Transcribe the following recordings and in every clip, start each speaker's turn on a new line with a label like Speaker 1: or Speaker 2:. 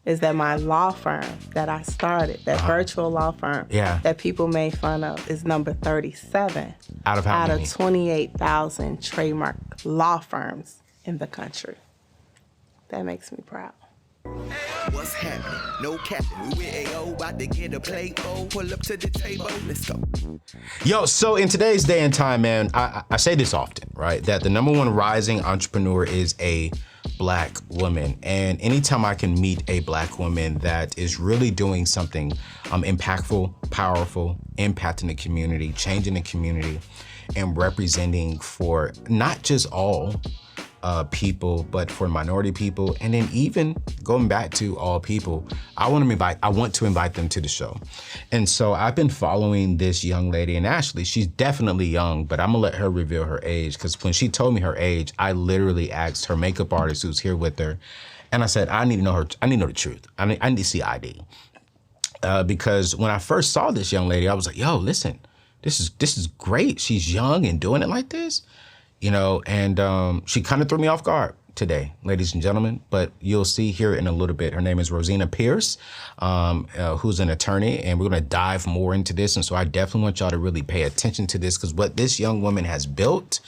Speaker 1: is that my law firm that I started, that virtual law firm that people made fun of, is number 37
Speaker 2: out of how many?
Speaker 1: Out of 28,000 trademark law firms in the country. That makes me proud.
Speaker 3: What's happening? No capping. We with AO, about to get a plate. Oh, pull up to the table. Let's go.
Speaker 2: Yo, so in today's day and time, man, I say this often, right? That the number one rising entrepreneur is a Black woman. And anytime I can meet a Black woman that is really doing something impactful, powerful, impacting the community, changing the community, and representing for not just all people, but for minority people, and then even going back to all people, I want to invite them to the show. And so I've been following this young lady, and actually she's definitely young, but I'm gonna let her reveal her age, because when she told me her age, I literally asked her makeup artist who's here with her, and I said, I need to know her, I need to know the truth. I need to see ID. Because when I first saw this young lady, I was like, yo, listen, this is great. She's young and doing it like this. You know, and she kind of threw me off guard today, ladies and gentlemen, but you'll see here in a little bit. Her name is Rosezena Pierce, who's an attorney, and we're gonna dive more into this. And so I definitely want y'all to really pay attention to this, because what this young woman has built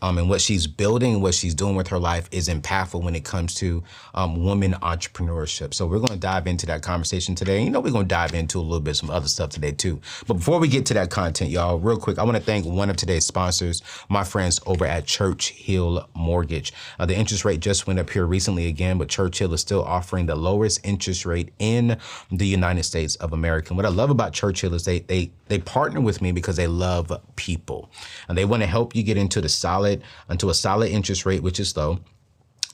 Speaker 2: and what she's building and what she's doing with her life is impactful when it comes to women entrepreneurship. So we're gonna dive into that conversation today. You know, we're gonna dive into a little bit some other stuff today too. But before we get to that content, y'all, real quick, I wanna thank one of today's sponsors, my friends over at Churchill Mortgage. The interest rate just went up here recently again, but Churchill is still offering the lowest interest rate in the United States of America. And what I love about Churchill is they partner with me because they love people. And they wanna help you get into a solid interest rate, which is low.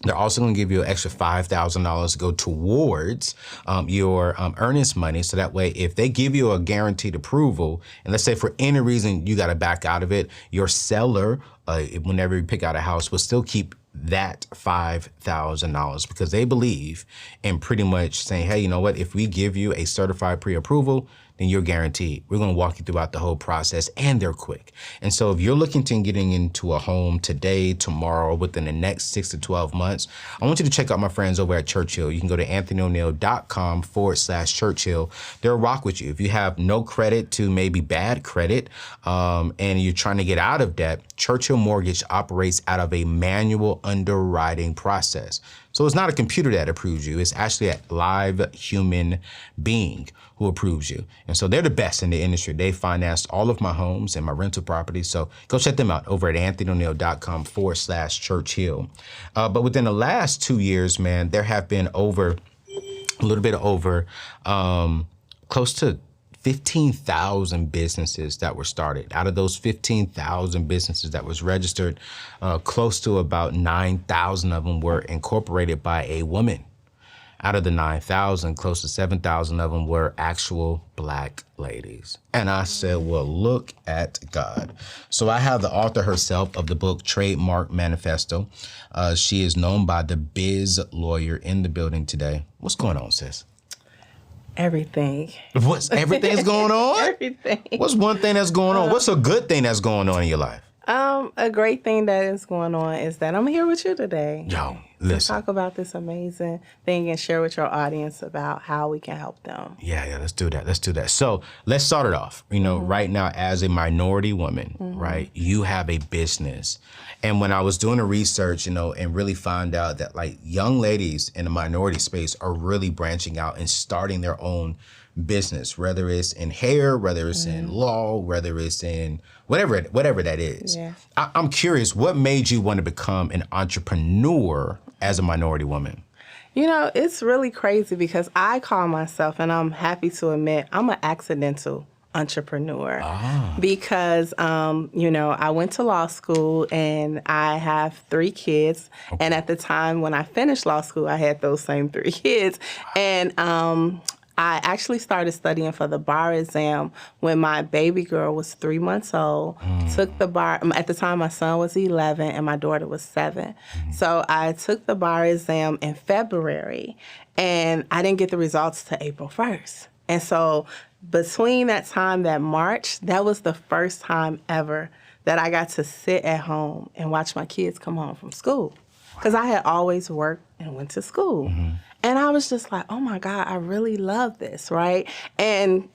Speaker 2: They're also going to give you an extra $5,000 to go towards your earnest money. So that way, if they give you a guaranteed approval, and let's say for any reason you got to back out of it, your seller, whenever you pick out a house, will still keep that $5,000, because they believe in pretty much saying, hey, you know what? If we give you a certified pre-approval, then you're guaranteed. We're gonna walk you throughout the whole process, and they're quick. And so if you're looking to getting into a home today, tomorrow, or within the next 6 to 12 months, I want you to check out my friends over at Churchill. You can go to anthonyoneal.com/Churchill. They'll rock with you. If you have no credit to maybe bad credit, and you're trying to get out of debt, Churchill Mortgage operates out of a manual underwriting process. So it's not a computer that approves you, it's actually a live human being who approves you. And so they're the best in the industry. They financed all of my homes and my rental properties. So go check them out over at anthonyoneal.com/Churchill. But within the last 2 years, man, there have been close to 15,000 businesses that were started. Out of those 15,000 businesses that was registered, close to about 9,000 of them were incorporated by a woman. Out of the 9,000, close to 7,000 of them were actual Black ladies. And I said, well, look at God. So I have the author herself of the book, Trademark Manifesto. She is known by the Biz Lawyer in the building today. What's going on, sis?
Speaker 1: Everything.
Speaker 2: Everything's going on?
Speaker 1: Everything.
Speaker 2: What's one thing that's going on? What's a good thing that's going on in your life?
Speaker 1: A great thing that is going on is that I'm here with you today.
Speaker 2: Yo, listen.
Speaker 1: To talk about this amazing thing and share with your audience about how we can help them.
Speaker 2: Yeah, let's do that. So let's start it off. You know, right now as a minority woman, right, you have a business. And when I was doing the research, you know, and really found out that like young ladies in the minority space are really branching out and starting their own business, whether it's in hair, whether it's in law, whether it's in whatever that is.
Speaker 1: Yeah.
Speaker 2: I'm curious, what made you want to become an entrepreneur as a minority woman?
Speaker 1: You know, it's really crazy because I call myself, and I'm happy to admit, I'm an accidental entrepreneur. Because, you know, I went to law school and I have 3 kids. Okay. And at the time when I finished law school, I had those same 3 kids. And I actually started studying for the bar exam when my baby girl was 3 months old. Took the bar, at the time my son was 11 and my daughter was 7. So I took the bar exam in February and I didn't get the results till April 1st. And so between that time, that March, that was the first time ever that I got to sit at home and watch my kids come home from school. Because I had always worked and went to school. And I was just like, oh my God, I really love this, right? And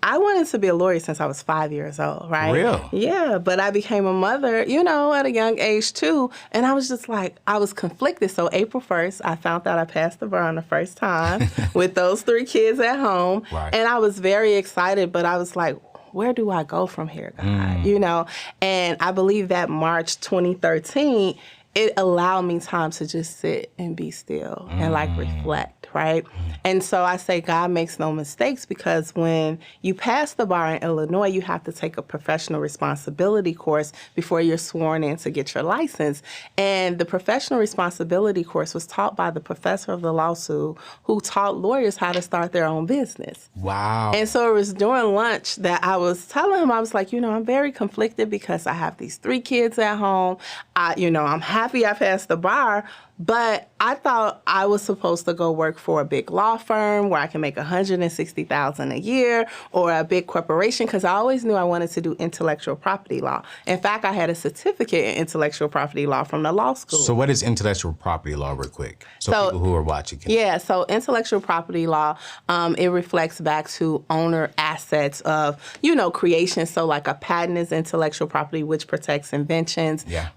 Speaker 1: I wanted to be a lawyer since I was 5 years old, right?
Speaker 2: Real?
Speaker 1: Yeah, but I became a mother, at a young age too. And I was just like, I was conflicted. So April 1st, I found out I passed the bar on the first time with those 3 kids at home.
Speaker 2: Right.
Speaker 1: And I was very excited, but I was like, where do I go from here, God? And I believe that March 2013, it allowed me time to just sit and be still and reflect, right? And so I say God makes no mistakes, because when you pass the bar in Illinois, you have to take a professional responsibility course before you're sworn in to get your license. And the professional responsibility course was taught by the professor of the law school who taught lawyers how to start their own business.
Speaker 2: Wow.
Speaker 1: And so it was during lunch that I was telling him, I was like, I'm very conflicted because I have these 3 kids at home. I'm happy I passed the bar, but I thought I was supposed to go work for a big law firm where I can make $160,000 a year, or a big corporation, because I always knew I wanted to do intellectual property law. In fact, I had a certificate in intellectual property law from the law school.
Speaker 2: So what is intellectual property law, real quick? So people who are watching can...
Speaker 1: Yeah, so intellectual property law, it reflects back to owner assets of, creation. So like a patent is intellectual property, which protects inventions.
Speaker 2: Yeah.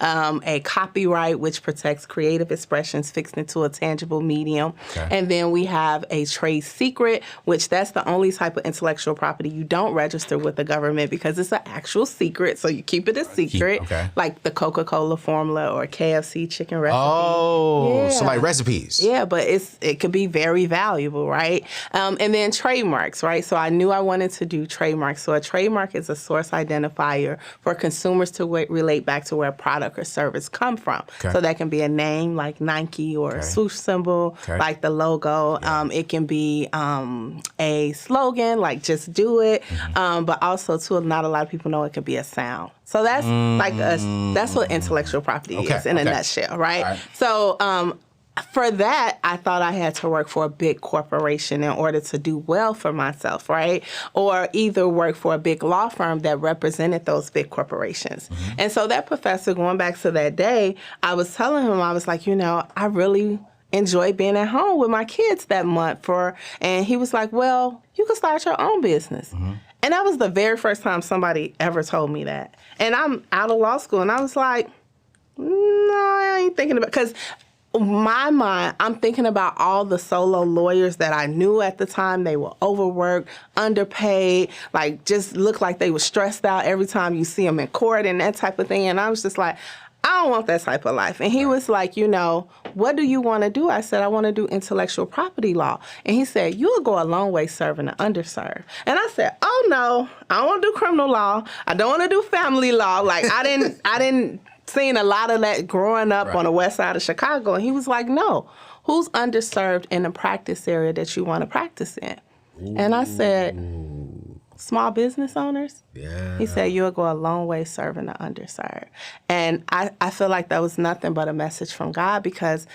Speaker 1: A copyright, which protects creative expressions fixed into a tangible medium.
Speaker 2: Okay.
Speaker 1: And then we have a trade secret, which that's the only type of intellectual property you don't register with the government, because it's an actual secret. So you keep it a secret, like the Coca-Cola formula or KFC chicken recipe.
Speaker 2: Oh, so like recipes.
Speaker 1: Yeah, but it could be very valuable, right? And then trademarks, right? So I knew I wanted to do trademarks. So a trademark is a source identifier for consumers to relate back to where a product or service come from.
Speaker 2: Okay.
Speaker 1: So that can be a name like Nike, or a swoosh symbol like the logo. Yeah. It can be a slogan like "Just Do It," but also too, not a lot of people know it could be a sound. So that's that's what intellectual property is in a nutshell, right? So for that, I thought I had to work for a big corporation in order to do well for myself, right? Or either work for a big law firm that represented those big corporations. And so that professor, going back to that day, I was telling him, I was like, I really enjoy being at home with my kids that month. And he was like, well, you can start your own business. And that was the very first time somebody ever told me that. And I'm out of law school, and I was like, no, I ain't thinking about, because my mind, I'm thinking about all the solo lawyers that I knew at the time. They were overworked, underpaid, like just looked like they were stressed out every time you see them in court and that type of thing. And I was just like, I don't want that type of life. And he was like, what do you want to do? I said, I want to do intellectual property law. And he said, you'll go a long way serving the underserved. And I said, oh no, I don't want to do criminal law. I don't want to do family law. Like I didn't seen a lot of that growing up on the west side of Chicago. And he was like, no, who's underserved in the practice area that you want to practice in? And I said, small business owners?
Speaker 2: Yeah.
Speaker 1: He said, you'll go a long way serving the underserved. And I feel like that was nothing but a message from God, because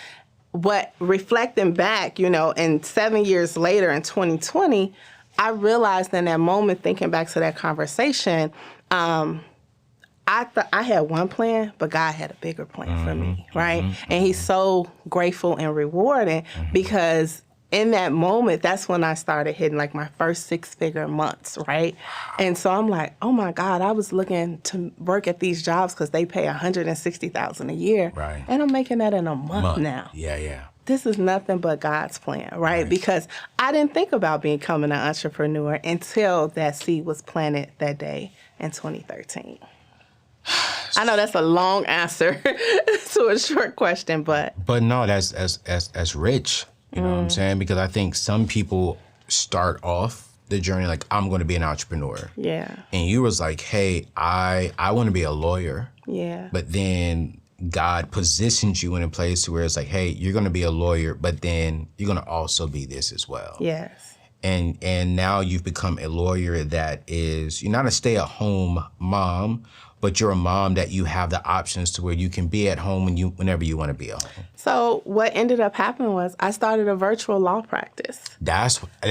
Speaker 1: reflecting back, and 7 years later in 2020, I realized in that moment, thinking back to that conversation, I thought I had one plan, but God had a bigger plan for me, right? And he's so grateful and rewarding, because in that moment, that's when I started hitting like my first 6-figure months, right? And so I'm like, oh my God, I was looking to work at these jobs because they pay $160,000 a year,
Speaker 2: right? And
Speaker 1: I'm making that in a month now.
Speaker 2: Yeah.
Speaker 1: This is nothing but God's plan, right? Because I didn't think about becoming an entrepreneur until that seed was planted that day in 2013. I know that's a long answer to a short question, but
Speaker 2: no, that's rich. You know what I'm saying? Because I think some people start off the journey like, I'm going to be an entrepreneur.
Speaker 1: Yeah.
Speaker 2: And you was like, hey, I want to be a lawyer. Yeah. But then God positions you in a place where it's like, hey, you're going to be a lawyer, but then you're going to also be this as well.
Speaker 1: Yes.
Speaker 2: And now you've become a lawyer that is, you're not a stay-at-home mom, but you're a mom that you have the options to where you can be at home whenever you want to be at home.
Speaker 1: So what ended up happening was I started a virtual law practice.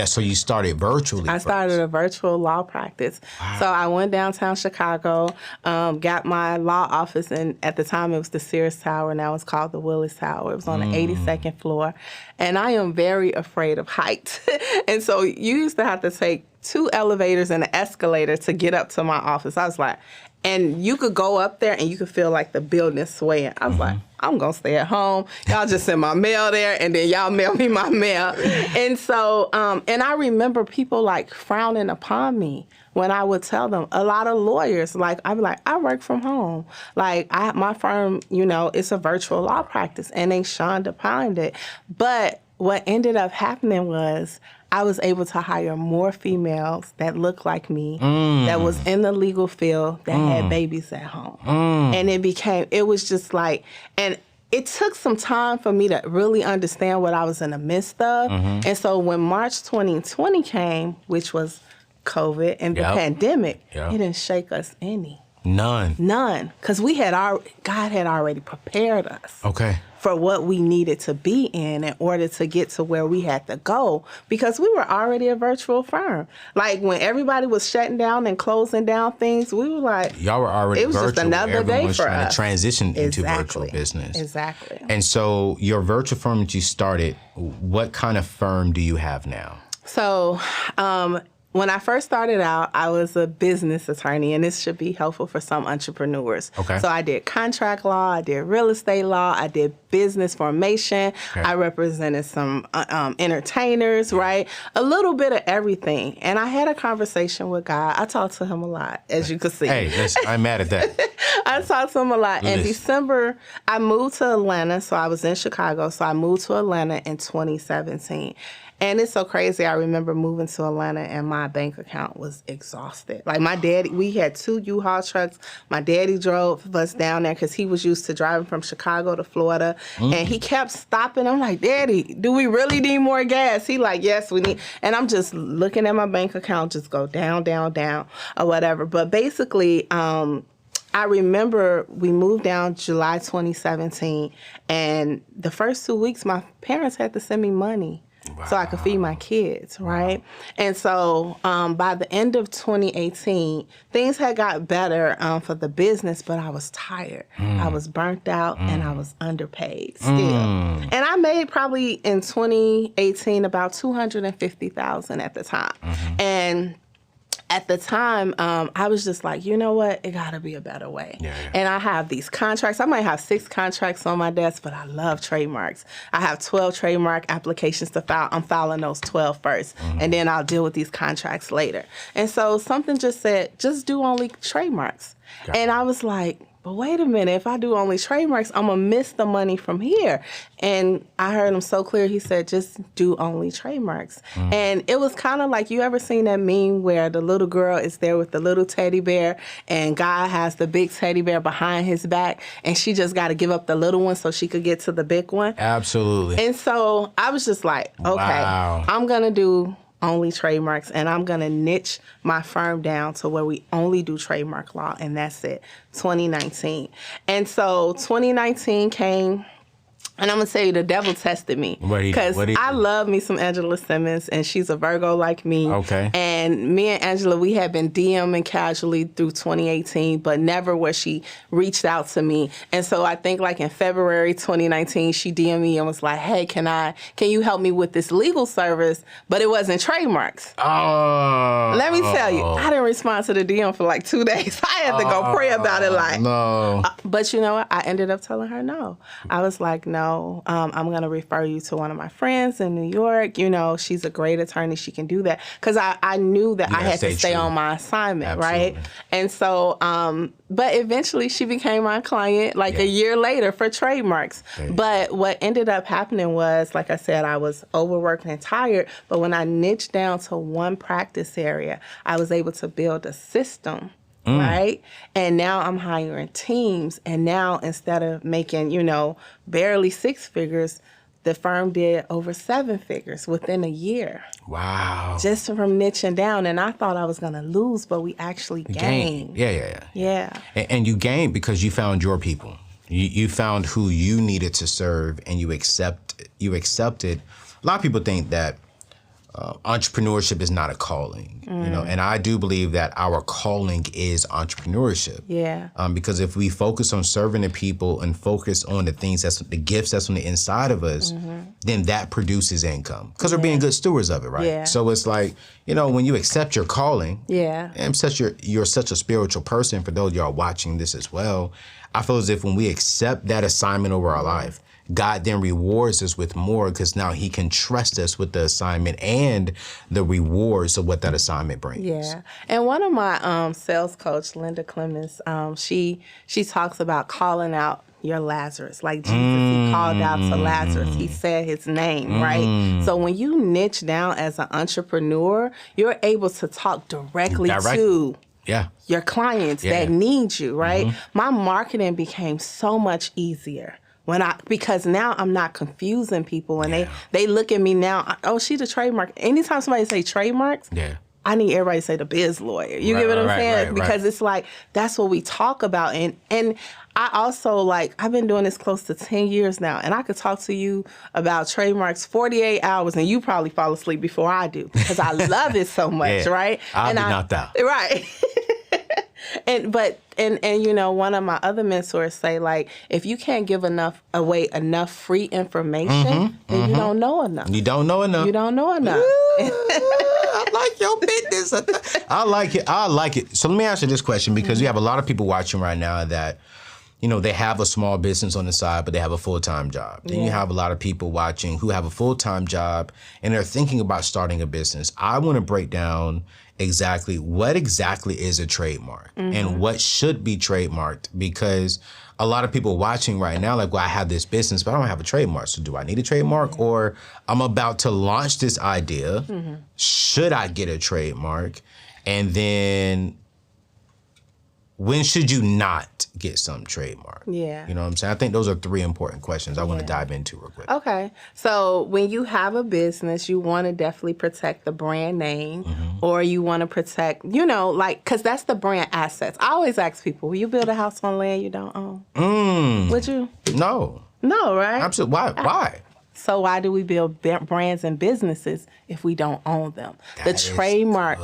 Speaker 2: So you started virtually.
Speaker 1: I started a virtual law practice. Wow. So I went downtown Chicago, got my law office, and at the time it was the Sears Tower, now it's called the Willis Tower. It was on the 82nd floor. And I am very afraid of heights. And so you used to have to take 2 elevators and an escalator to get up to my office. I was like, and you could go up there and you could feel like the building swaying. I was like, I'm going to stay at home. Y'all just send my mail there and then y'all mail me my mail. And so, and I remember people like frowning upon me when I would tell them. A lot of lawyers, like, I'd be like, I work from home. Like, my firm, you know, it's a virtual law practice, and they shunned upon it. But what ended up happening was I was able to hire more females that looked like me, that was in the legal field, that had babies at home. And it was just like, and it took some time for me to really understand what I was in the midst of. And so when March 2020 came, which was COVID and the pandemic, it didn't shake us any.
Speaker 2: None.
Speaker 1: Because God had already prepared us.
Speaker 2: Okay.
Speaker 1: For what we needed to be in order to get to where we had to go, because we were already a virtual firm. Like when everybody was shutting down and closing down things, we were like,
Speaker 2: y'all were already virtual.
Speaker 1: It was just another day for
Speaker 2: trying
Speaker 1: us.
Speaker 2: To transition into virtual business.
Speaker 1: Exactly.
Speaker 2: And so your virtual firm that you started, what kind of firm do you have now?
Speaker 1: So, when I first started out, I was a business attorney, and this should be helpful for some entrepreneurs.
Speaker 2: Okay.
Speaker 1: So I did contract law, I did real estate law, I did business formation, I represented some entertainers, right? A little bit of everything. And I had a conversation with God. I talked to him a lot, as you can see.
Speaker 2: Hey, I'm mad at that.
Speaker 1: I talked to him a lot. In December, I moved to Atlanta, so I was in Chicago, so I moved to Atlanta in 2017. And it's so crazy. I remember moving to Atlanta and my bank account was exhausted. Like my daddy, we had 2 U-Haul trucks. My daddy drove us down there because he was used to driving from Chicago to Florida. And he kept stopping. I'm like, Daddy, do we really need more gas? He like, yes, we need. And I'm just looking at my bank account just go down, down, down or whatever. But basically, I remember we moved down July 2017. And the first 2 weeks, my parents had to send me money. Wow. So I could feed my kids, right? Wow. And so by the end of 2018, things had got better for the business, but I was tired. I was burnt out and I was underpaid still. And I made probably in 2018 about $250,000 at the time. And at the time, I was just like, you know what? It got to be a better way. And I have these contracts. I might have 6 contracts on my desk, but I love trademarks. I have 12 trademark applications to file. I'm filing those 12 first, and then I'll deal with these contracts later. And so something just said, just do only trademarks. And I was like, but wait a minute, if I do only trademarks, I'm going to miss the money from here. And I heard him so clear, he said, just do only trademarks. And it was kind of like, you ever seen that meme where the little girl is there with the little teddy bear and God has the big teddy bear behind his back and she just got to give up the little one so she could get to the big one?
Speaker 2: Absolutely.
Speaker 1: And so I was just like, okay, I'm going to do only trademarks, and I'm going to niche my firm down to where we only do trademark law, and that's it, 2019. And so 2019 came, and I'm going to tell you, the devil tested me. Because I love me some Angela Simmons, and she's a Virgo like me.
Speaker 2: Okay.
Speaker 1: And me and Angela, we had been DMing casually through 2018, but never where she reached out to me. And so I think like in February 2019, she DM'd me and was like, hey, can you help me with this legal service? But it wasn't trademarks.
Speaker 2: Oh.
Speaker 1: Let me tell you, I didn't respond to the DM for like 2 days. I had to go pray about it like.
Speaker 2: No.
Speaker 1: But you know what? I ended up telling her no. I was like, no. I'm going to refer you to one of my friends in New York. You know, she's a great attorney. She can do that. Because I knew that I had to stay on my assignment, right? And so, but eventually she became my client like a year later for trademarks. But what ended up happening was, like I said, I was overworked and tired. But when I niched down to one practice area, I was able to build a system. Right? And now I'm hiring teams. And now instead of making, barely 6 figures, the firm did over 7 figures within a year.
Speaker 2: Wow.
Speaker 1: Just from niching down. And I thought I was going to lose, but we actually gained.
Speaker 2: Yeah. And you gained because you found your people. You found who you needed to serve, and you accepted. A lot of people think that entrepreneurship is not a calling, you know, and I do believe that our calling is entrepreneurship.
Speaker 1: Yeah.
Speaker 2: Because if we focus on serving the people and focus on the things the gifts that's on the inside of us, then that produces income because we're being good stewards of it, right?
Speaker 1: Yeah.
Speaker 2: So it's like, you know, when you accept your calling, and you're such a spiritual person. For those of y'all watching this as well, I feel as if when we accept that assignment over our life, God then rewards us with more because now he can trust us with the assignment and the rewards of what that assignment brings.
Speaker 1: Yeah. And one of my sales coach, Linda Clemens, she talks about calling out your Lazarus. Like Jesus, he called out to Lazarus. He said his name, right? So when you niche down as an entrepreneur, you're able to talk directly. to your clients that need you, right? My marketing became so much easier. Because now I'm not confusing people, and they look at me now. Oh, she's a trademark. Anytime somebody say trademarks, I need everybody to say the biz lawyer. You get what I'm saying? Because it's like that's what we talk about, and I also I've been doing this close to 10 years now, and I could talk to you about trademarks 48 hours, and you probably fall asleep before I do because I love it so much, right?
Speaker 2: I'll be knocked out,
Speaker 1: right? And you know, one of my other mentors say, if you can't give away enough free information, then you don't know enough.
Speaker 2: You don't know enough.
Speaker 1: You don't know enough.
Speaker 2: I like your business. I like it. So let me ask you this question, because you have a lot of people watching right now that, you know, they have a small business on the side, but they have a full-time job. Then you have a lot of people watching who have a full-time job and they're thinking about starting a business. I want to break down exactly what is a trademark and what should be trademarked, because a lot of people watching right now, I have this business, but I don't have a trademark. So do I need a trademark? Or I'm about to launch this idea. Should I get a trademark? And then when should you not get some trademark?
Speaker 1: Yeah.
Speaker 2: You know what I'm saying? I think those are 3 important questions I want to dive into real quick.
Speaker 1: Okay. So when you have a business, you want to definitely protect the brand name, or you want to protect, you know, because that's the brand assets. I always ask people, will you build a house on land you don't own? Would you?
Speaker 2: No.
Speaker 1: No, right?
Speaker 2: Absolutely. Why?
Speaker 1: So why do we build brands and businesses if we don't own them? The trademark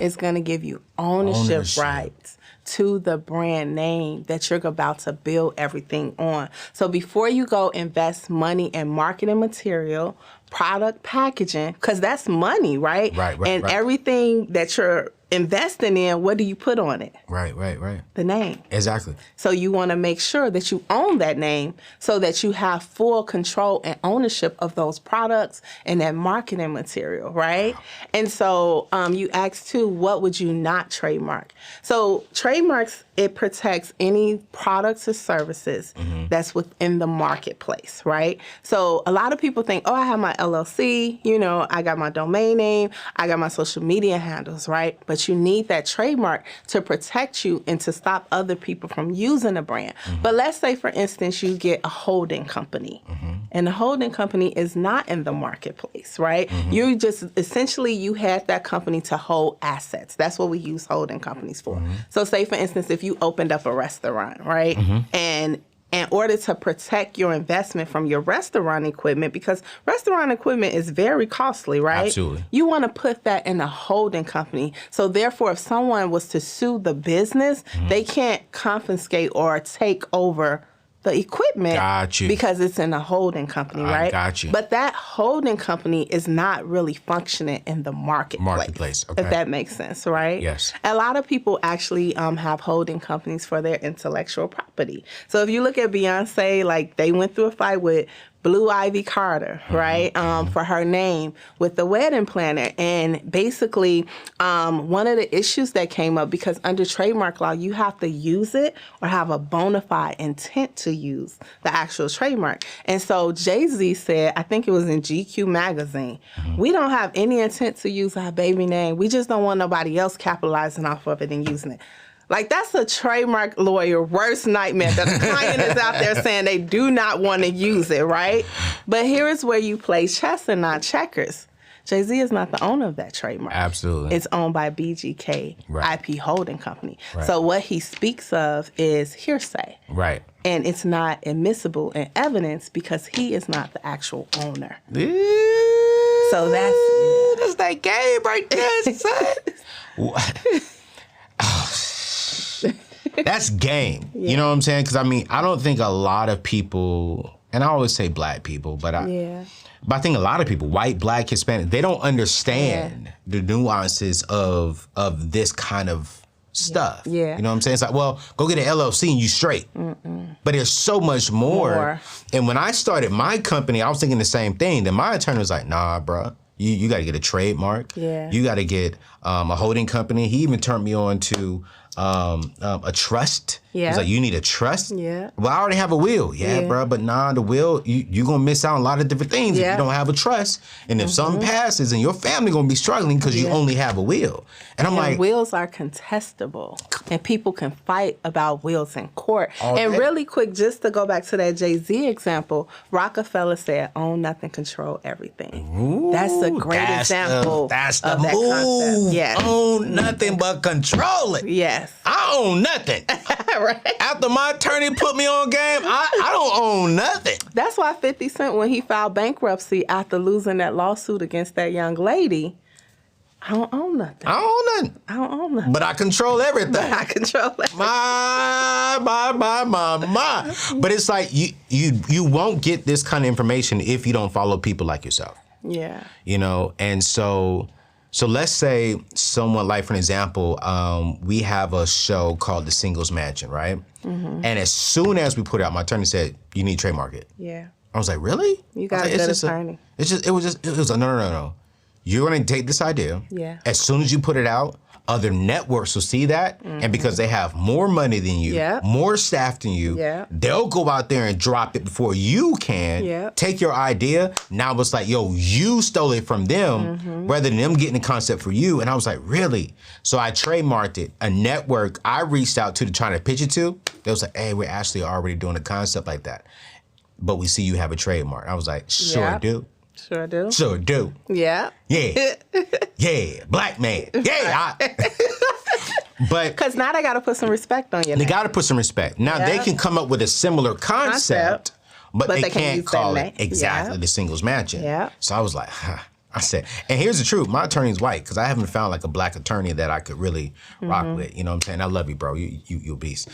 Speaker 1: is going to give you ownership rights to the brand name that you're about to build everything on. So before you go invest money in marketing material, product packaging, because that's money, right?
Speaker 2: Right.
Speaker 1: And everything that you're investing in, what do you put on it?
Speaker 2: Right.
Speaker 1: The name.
Speaker 2: Exactly.
Speaker 1: So you want to make sure that you own that name so that you have full control and ownership of those products and that marketing material, right? Wow. And so you asked too, what would you not trademark? So trademarks, it protects any products or services that's within the marketplace, right? So a lot of people think, oh, I have my LLC, you know, I got my domain name, I got my social media handles, right? But you need that trademark to protect you and to stop other people from using a brand. But let's say, for instance, you get a holding company, and the holding company is not in the marketplace, right? You just, essentially, you had that company to hold assets. That's what we use holding companies for. So say, for instance, if you opened up a restaurant, right? And in order to protect your investment from your restaurant equipment, because restaurant equipment is very costly, right?
Speaker 2: Absolutely.
Speaker 1: You want to put that in a holding company. So therefore, if someone was to sue the business, they can't confiscate or take over the equipment because it's in a holding company, right?
Speaker 2: Got you.
Speaker 1: But that holding company is not really functioning in the marketplace.
Speaker 2: Okay.
Speaker 1: If that makes sense, right?
Speaker 2: Yes.
Speaker 1: A lot of people actually have holding companies for their intellectual property. So if you look at Beyonce, they went through a fight with Blue Ivy Carter, right, for her name with the wedding planner. And basically, one of the issues that came up, because under trademark law, you have to use it or have a bona fide intent to use the actual trademark. And so Jay-Z said, I think it was in GQ magazine, we don't have any intent to use our baby name. We just don't want nobody else capitalizing off of it and using it. Like, that's a trademark lawyer worst nightmare. The client is out there saying they do not want to use it, right? But here is where you play chess and not checkers. Jay-Z is not the owner of that trademark.
Speaker 2: Absolutely.
Speaker 1: It's owned by BGK IP Holding Company.
Speaker 2: Right.
Speaker 1: So what he speaks of is hearsay.
Speaker 2: Right.
Speaker 1: And it's not admissible in evidence because he is not the actual owner. So
Speaker 2: that's that game right there, son. That's game. Yeah. You know what I'm saying? Because, I mean, I don't think a lot of people, and I always say black people, but I think a lot of people, white, black, Hispanic, they don't understand the nuances of this kind of stuff. Yeah. You know what I'm saying? It's like, well, go get an LLC and you straight. But there's so much more. And when I started my company, I was thinking the same thing. Then my attorney was like, nah, bro. You got to get a trademark. Yeah. You got to get a holding company. He even turned me on to a trust. Yeah. He's like, you need a trust? Yeah. Well, I already have a will. Yeah, bro. But nah, the will, you're going to miss out on a lot of different things if you don't have a trust. And if something passes and your family going to be struggling because you only have a will. And I'm like,
Speaker 1: wills are contestable. And people can fight about wills in court. And really quick, just to go back to that Jay-Z example, Rockefeller said, own nothing, control everything.
Speaker 2: Ooh,
Speaker 1: that's a great example
Speaker 2: that's the
Speaker 1: of that
Speaker 2: move.
Speaker 1: Concept. Yes.
Speaker 2: Own nothing but control it.
Speaker 1: Yes.
Speaker 2: I own nothing. Right. After my attorney put me on game, I don't own nothing.
Speaker 1: That's why 50 Cent, when he filed bankruptcy after losing that lawsuit against that young lady, I don't own nothing.
Speaker 2: I don't own nothing. But I control everything. My. But it's like you won't get this kind of information if you don't follow people like yourself.
Speaker 1: Yeah.
Speaker 2: You know, and so let's say someone, like, for an example, we have a show called The Singles Mansion, right? And as soon as we put it out, my attorney said, you need to trademark it.
Speaker 1: Yeah.
Speaker 2: I was like, really?
Speaker 1: You got a good attorney.
Speaker 2: It was like, no. You're going to take this idea. Yeah. As soon as you put it out, other networks will see that. And because they have more money than you, more staff than you, they'll go out there and drop it before you can. Take your idea. Now it's like, yo, you stole it from them rather than them getting the concept for you. And I was like, really? So I trademarked it. A network I reached out to trying to pitch it to, they was like, hey, we're actually already doing a concept like that. But we see you have a trademark. I was like, sure do.
Speaker 1: Sure do.
Speaker 2: Sure do.
Speaker 1: Yeah.
Speaker 2: Yeah. Yeah. Black man. Yeah. But
Speaker 1: because now they got to put some respect on you.
Speaker 2: They got to put some respect. Now they can come up with a similar concept, but they can't call it exactly The Singles Mansion. Yeah. So I was like, I said, and here's the truth. My attorney's white because I haven't found like a black attorney that I could really rock with. You know what I'm saying? I love you, bro. You a beast.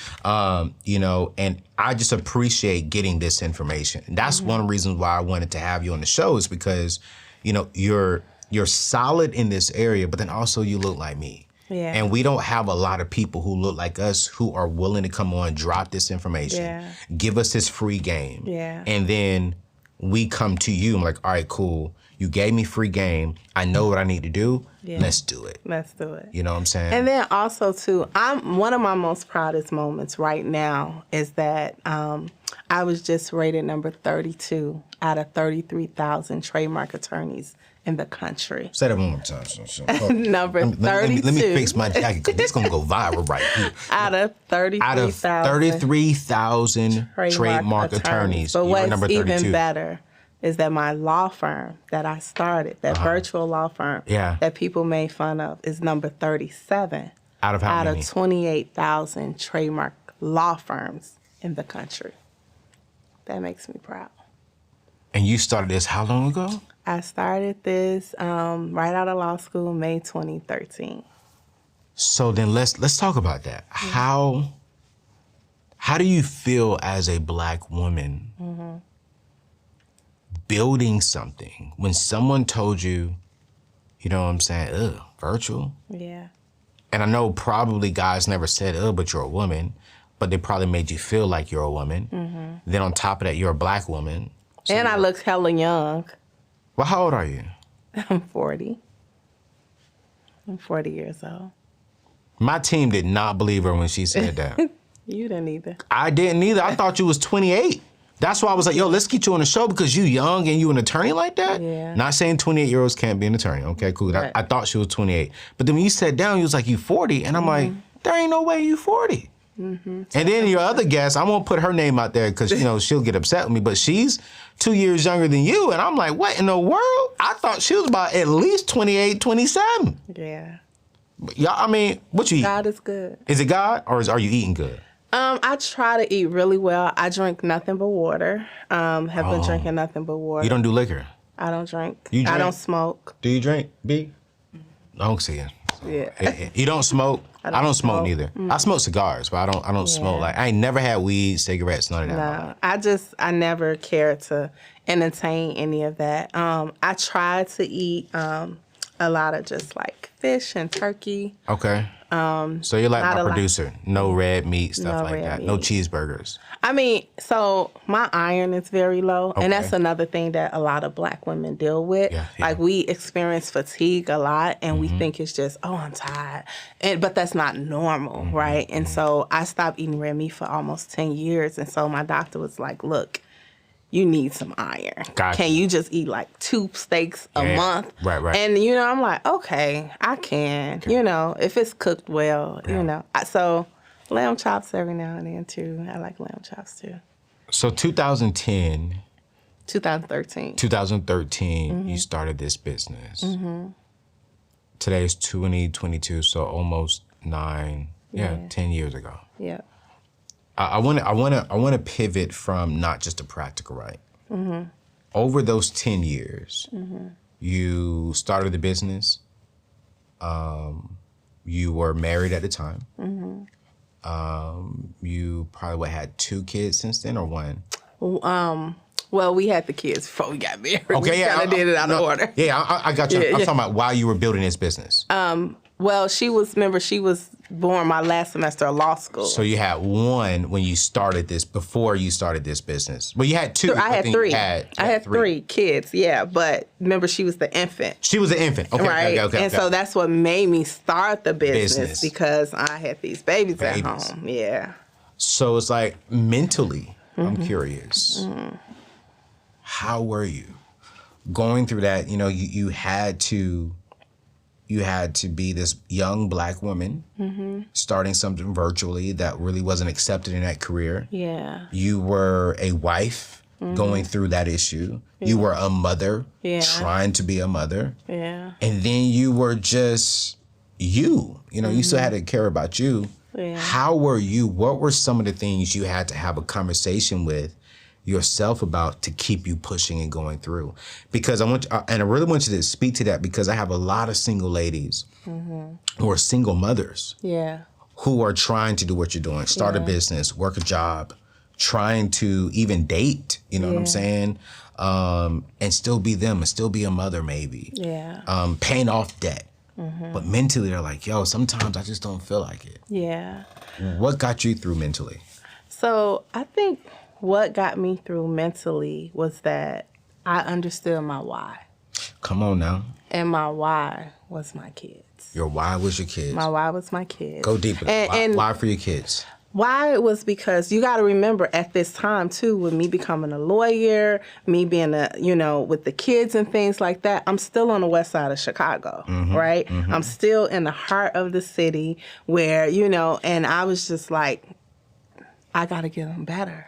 Speaker 2: You know, and I just appreciate getting this information. And that's one of the reasons why I wanted to have you on the show is because, you know, you're solid in this area, but then also you look like me. Yeah. And we don't have a lot of people who look like us who are willing to come on, drop this information, give us this free game. Yeah. And then we come to you and like, all right, cool. You gave me free game. I know what I need to do. Yeah. Let's do it.
Speaker 1: Let's do it.
Speaker 2: You know what I'm saying?
Speaker 1: And then also, too, one of my most proudest moments right now is that I was just rated number 32 out of 33,000 trademark attorneys in the country.
Speaker 2: Say that one more time.
Speaker 1: Number 32.
Speaker 2: Let me fix my jacket because it's going to go viral right here.
Speaker 1: Out of
Speaker 2: 33,000 trademark attorneys.
Speaker 1: But what's even better is that my law firm that I started, that virtual law firm that people made fun of, is number 37
Speaker 2: out of how many?
Speaker 1: Out of 28,000 trademark law firms in the country. That makes me proud.
Speaker 2: And you started this how long ago?
Speaker 1: I started this right out of law school, May 2013.
Speaker 2: So then let's talk about that. How do you feel as a Black woman building something when someone told you, you know what I'm saying, virtual? Yeah. And I know probably guys never said, but you're a woman, but they probably made you feel like you're a woman. Then on top of that, you're a Black woman. So
Speaker 1: and I look hella young.
Speaker 2: Well, how old are you?
Speaker 1: I'm 40. I'm 40 years old.
Speaker 2: My team did not believe her when she said that.
Speaker 1: You didn't either.
Speaker 2: I didn't either. I thought you was 28. That's why I was like, yo, let's get you on the show because you young and you an attorney like that? Yeah. Not saying 28-year-olds can't be an attorney. Okay, cool. Right. I thought she was 28. But then when you sat down, you was like, you 40. And I'm like, there ain't no way you 40. And then your other guest, I won't put her name out there because, she'll get upset with me, but she's 2 years younger than you. And I'm like, what in the world? I thought she was about at least 28, 27.
Speaker 1: Yeah.
Speaker 2: Y'all, I mean, what you eat?
Speaker 1: God is good.
Speaker 2: Is it God or are you eating good?
Speaker 1: I try to eat really well. I drink nothing but water. Have been drinking nothing but water.
Speaker 2: You don't do liquor?
Speaker 1: I don't drink.
Speaker 2: You drink?
Speaker 1: I don't smoke.
Speaker 2: Do you drink, B? I don't see it.
Speaker 1: Yeah.
Speaker 2: You don't smoke? I don't smoke neither.
Speaker 1: Mm-hmm.
Speaker 2: I smoke cigars, but I don't smoke. Like, I ain't never had weed, cigarettes, none of that.
Speaker 1: No, I never cared to entertain any of that. I try to eat a lot of just like fish and turkey.
Speaker 2: Okay. So you're like my producer. No red meat, stuff like that. No cheeseburgers.
Speaker 1: I mean, so my iron is very low, and that's another thing that a lot of Black women deal with.
Speaker 2: Yeah.
Speaker 1: Like, we experience fatigue a lot, and we think it's just, oh, I'm tired. But that's not normal, right? And so I stopped eating red meat for almost 10 years, and so my doctor was like, look, you need some iron.
Speaker 2: Gotcha.
Speaker 1: Can you just eat like 2 steaks a month?
Speaker 2: Right.
Speaker 1: And, I'm like, okay, I can. If it's cooked well, So lamb chops every now and then, too. I like lamb chops, too.
Speaker 2: So 2010.
Speaker 1: 2013.
Speaker 2: You started this business. Today's 2022, so almost 10 years ago.
Speaker 1: Yeah.
Speaker 2: I want to pivot from not just a practical, right? Over those 10 years, you started the business. You were married at the time. You probably had 2 kids since then, or 1?
Speaker 1: Well, we had the kids before we got married.
Speaker 2: Okay,
Speaker 1: we kind of did it out of order.
Speaker 2: Yeah, I got you. I'm talking about while you were building this business.
Speaker 1: Well, she was born my last semester of law school.
Speaker 2: So you had 1 when you started this, before you started this business. Well, you had 2.
Speaker 1: I had 3. I had 3 kids, yeah. But remember, she was the infant.
Speaker 2: She was the infant. Okay,
Speaker 1: right?
Speaker 2: Okay.
Speaker 1: And so that's what made me start the business. Because I had these babies at home. Yeah.
Speaker 2: So it's like, mentally, I'm curious. How were you going through that? You had to be this young Black woman starting something virtually that really wasn't accepted in that career.
Speaker 1: Yeah.
Speaker 2: You were a wife going through that issue. Yeah. You were a mother trying to be a mother.
Speaker 1: Yeah.
Speaker 2: And then you were just you. You still had to care about you.
Speaker 1: Yeah.
Speaker 2: How were you? What were some of the things you had to have a conversation with yourself about to keep you pushing and going through? Because I really want you to speak to that, because I have a lot of single ladies who are single mothers who are trying to do what you're doing, start a business, work a job, trying to even date, what I'm saying? And still be them and still be a mother maybe.
Speaker 1: Yeah.
Speaker 2: Paying off debt. But mentally they're like, yo, sometimes I just don't feel like it.
Speaker 1: Yeah.
Speaker 2: What got you through mentally?
Speaker 1: So I think what got me through mentally was that I understood my why.
Speaker 2: Come on now.
Speaker 1: And my why was my kids.
Speaker 2: Your why was your kids.
Speaker 1: My why was my kids.
Speaker 2: Go deeper. Why for your kids?
Speaker 1: Why was because you got to remember at this time too, with me becoming a lawyer, me being with the kids and things like that, I'm still on the west side of Chicago, right? I'm still in the heart of the city where, and I was just like, I got to get them better.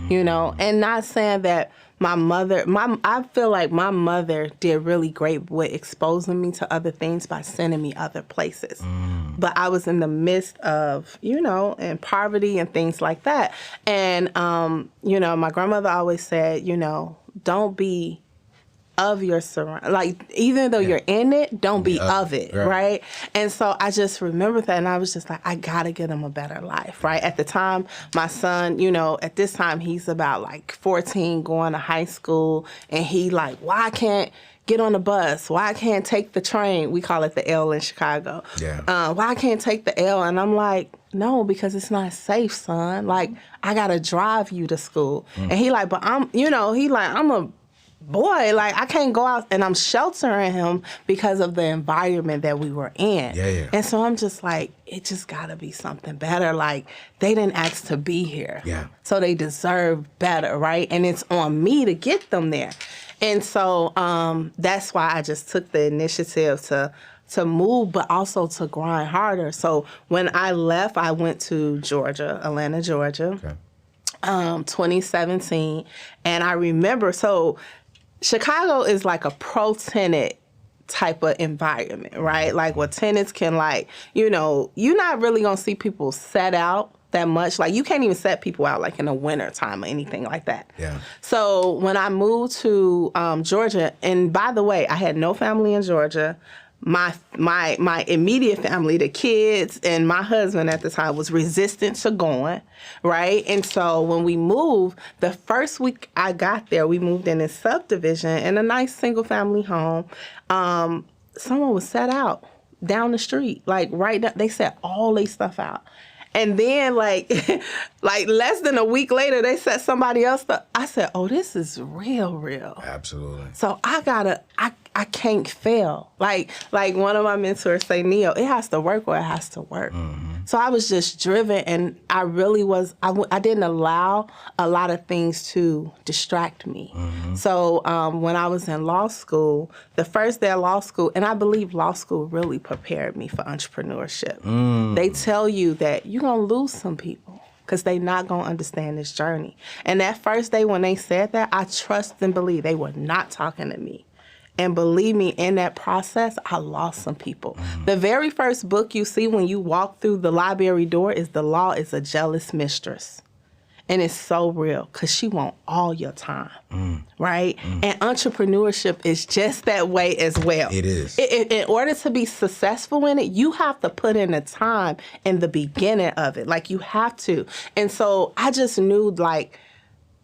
Speaker 1: And not saying that I feel like my mother did really great with exposing me to other things by sending me other places. But I was in the midst of, in poverty and things like that. And, my grandmother always said, don't be of your surround, like even though you're in it, don't be of it, right? And so I just remember that, and I was just like, I gotta get him a better life, right? At the time, my son, at this time he's about like 14, going to high school, and he like, why I can't get on the bus? Why I can't take the train? We call it the L in Chicago. Yeah. Why I can't take the L? And I'm like, no, because it's not safe, son. Like I gotta drive you to school. And he like, but I'm a boy, like I can't go out, and I'm sheltering him because of the environment that we were in.
Speaker 2: Yeah.
Speaker 1: And so I'm just like, it just gotta be something better. Like they didn't ask to be here.
Speaker 2: Yeah.
Speaker 1: So they deserve better, right? And it's on me to get them there. And so that's why I just took the initiative to move, but also to grind harder. So when I left, I went to Georgia, Atlanta, Georgia, 2017. And I remember, so Chicago is like a pro-tenant type of environment, right? Like where tenants can you're not really going to see people set out that much. Like you can't even set people out like in the winter time or anything like that.
Speaker 2: Yeah.
Speaker 1: So when I moved to Georgia, and by the way, I had no family in Georgia. My immediate family, the kids and my husband at the time, was resistant to going, right? And so when we moved, the first week I got there, we moved in this subdivision in a nice single family home. Someone was set out down the street, like right now, they set all their stuff out. And then like less than a week later, they set somebody else up. I said, oh, this is real.
Speaker 2: Absolutely.
Speaker 1: So I can't fail. Like one of my mentors say, Neo, it has to work or it has to work. So I was just driven, and I really was, I didn't allow a lot of things to distract me. So when I was in law school, the first day of law school, and I believe law school really prepared me for entrepreneurship. They tell you that you're going to lose some people because they not going to understand this journey. And that first day when they said that, I trust and believe they were not talking to me. And believe me, in that process, I lost some people. The very first book you see when you walk through the library door is The Law is a Jealous Mistress. And it's so real because she wants all your time, right? And entrepreneurship is just that way as well.
Speaker 2: It is.
Speaker 1: In order to be successful in it, you have to put in the time in the beginning of it. Like you have to. And so I just knew I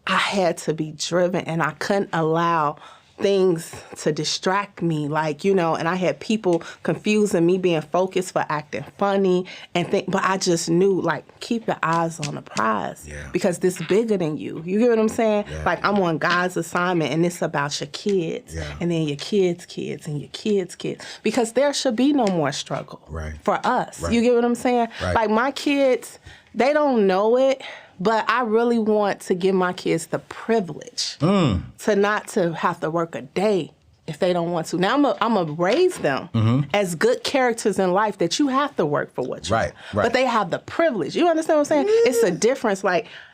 Speaker 1: had to be driven, and I couldn't allow things to distract me, and I had people confusing me being focused for acting funny but I just knew, keep your eyes on the prize because this bigger than you. You get what I'm saying?
Speaker 2: Yeah.
Speaker 1: I'm on God's assignment, and it's about your kids and then your kids' kids and your kids' kids, because there should be no more struggle for us. You get what I'm saying?
Speaker 2: Right.
Speaker 1: My kids, they don't know it, but I really want to give my kids the privilege to not to have to work a day if they don't want to. Now, I'm going to raise them as good characters in life that you have to work for what you want. But they have the privilege. You understand what I'm saying? It's a difference.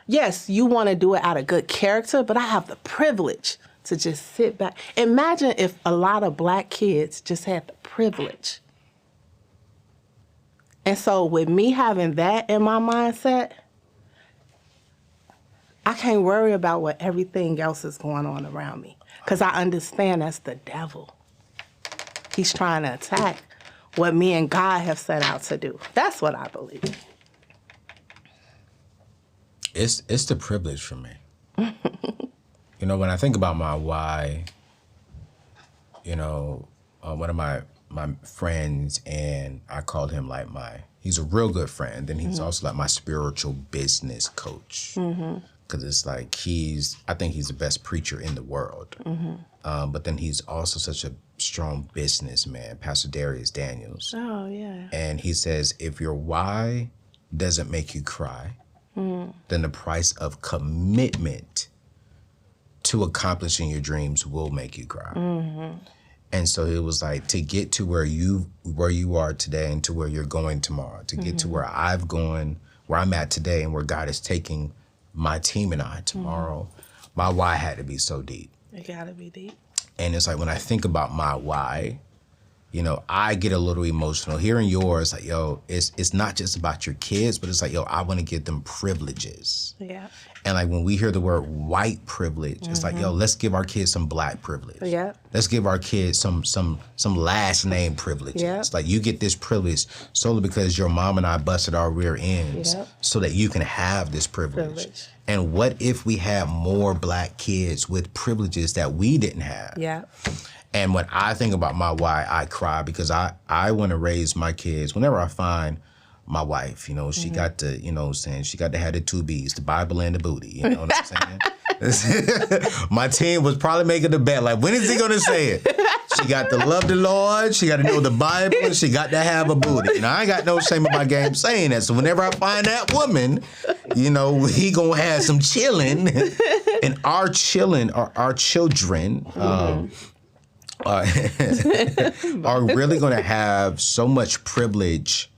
Speaker 1: Yes, you want to do it out of good character, but I have the privilege to just sit back. Imagine if a lot of black kids just had the privilege. And so with me having that in my mindset, I can't worry about what everything else is going on around me because I understand that's the devil. He's trying to attack what me and God have set out to do. That's what I believe.
Speaker 2: It's the privilege for me. When I think about my why, one of my friends, and I called him he's a real good friend, and he's also like my spiritual business coach. Because it's I think he's the best preacher in the world. But then he's also such a strong businessman, Pastor Darius Daniels.
Speaker 1: Oh, yeah.
Speaker 2: And he says, if your why doesn't make you cry, then the price of commitment to accomplishing your dreams will make you cry. And so it was to get to where you are today and to where you're going tomorrow, to get to where where I'm at today and where God is taking my team and I tomorrow, my why had to be so deep.
Speaker 1: It gotta be deep.
Speaker 2: And it's when I think about my why, I get a little emotional. Hearing yours, it's not just about your kids, but it's I want to give them privileges.
Speaker 1: Yeah.
Speaker 2: And when we hear the word white privilege, it's let's give our kids some black privilege.
Speaker 1: Yeah.
Speaker 2: Let's give our kids some last name privileges.
Speaker 1: Yeah.
Speaker 2: It's you get this privilege solely because your mom and I busted our rear ends so that you can have this privilege. And what if we had more black kids with privileges that we didn't have?
Speaker 1: Yeah.
Speaker 2: And when I think about my why, I cry because I want to raise my kids. Whenever I find my wife, she got to, she got to have the 2 B's, the Bible and the booty, you know what I'm saying? My team was probably making the bet, when is he going to say it? She got to love the Lord, she got to know the Bible, and she got to have a booty. I ain't got no shame in my game saying that. So whenever I find that woman, You know, we gonna have some chilling, and our children are really gonna have so much privilege.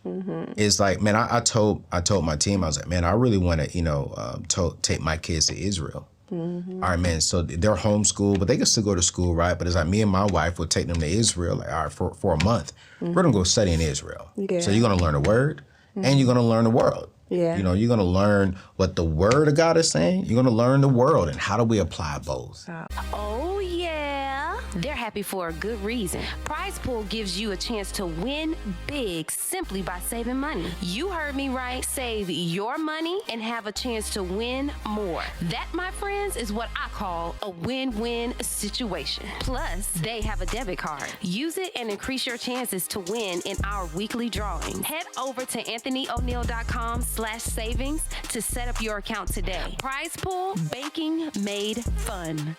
Speaker 2: It's like, man, I told my team, I was like, man, I really want to, take my kids to Israel. All right, man. So they're homeschooled, but they can still go to school, right? But it's like me and my wife will take them to Israel, like, all right, for a month. We're gonna go study in Israel.
Speaker 1: Yeah.
Speaker 2: So you're gonna learn the word, and you're gonna learn the world.
Speaker 1: Yeah.
Speaker 2: You know, you're gonna learn what the word of God is saying. You're gonna learn the world, and how do we apply both?
Speaker 4: Oh, yeah. They're happy for a good reason. Prize Pool gives you a chance to win big simply by saving money. You heard me right. Save your money and have a chance to win more. That, my friends, is what I call a win-win situation. Plus, they have a debit card. Use it and increase your chances to win in our weekly drawing. Head over to anthonyoneal.com/savings to set up your account today. Prize Pool, banking made fun.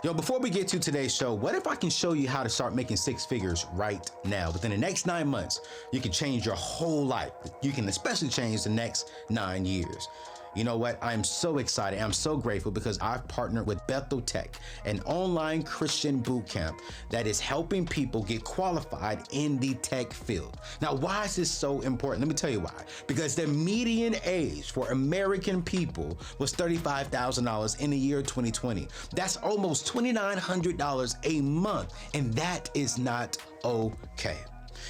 Speaker 2: Yo, before we get to today's show, what if I can show you how to start making six figures right now? Within the next 9 months, you can change your whole life. You can especially change the next 9 years. You know what? I'm so excited. I'm so grateful because I've partnered with Bethel Tech, an online Christian boot camp that is helping people get qualified in the tech field. Now, why is this so important? Let me tell you why. Because the median age for American people was $35,000 in the year 2020. That's almost $2,900 a month, and that is not okay.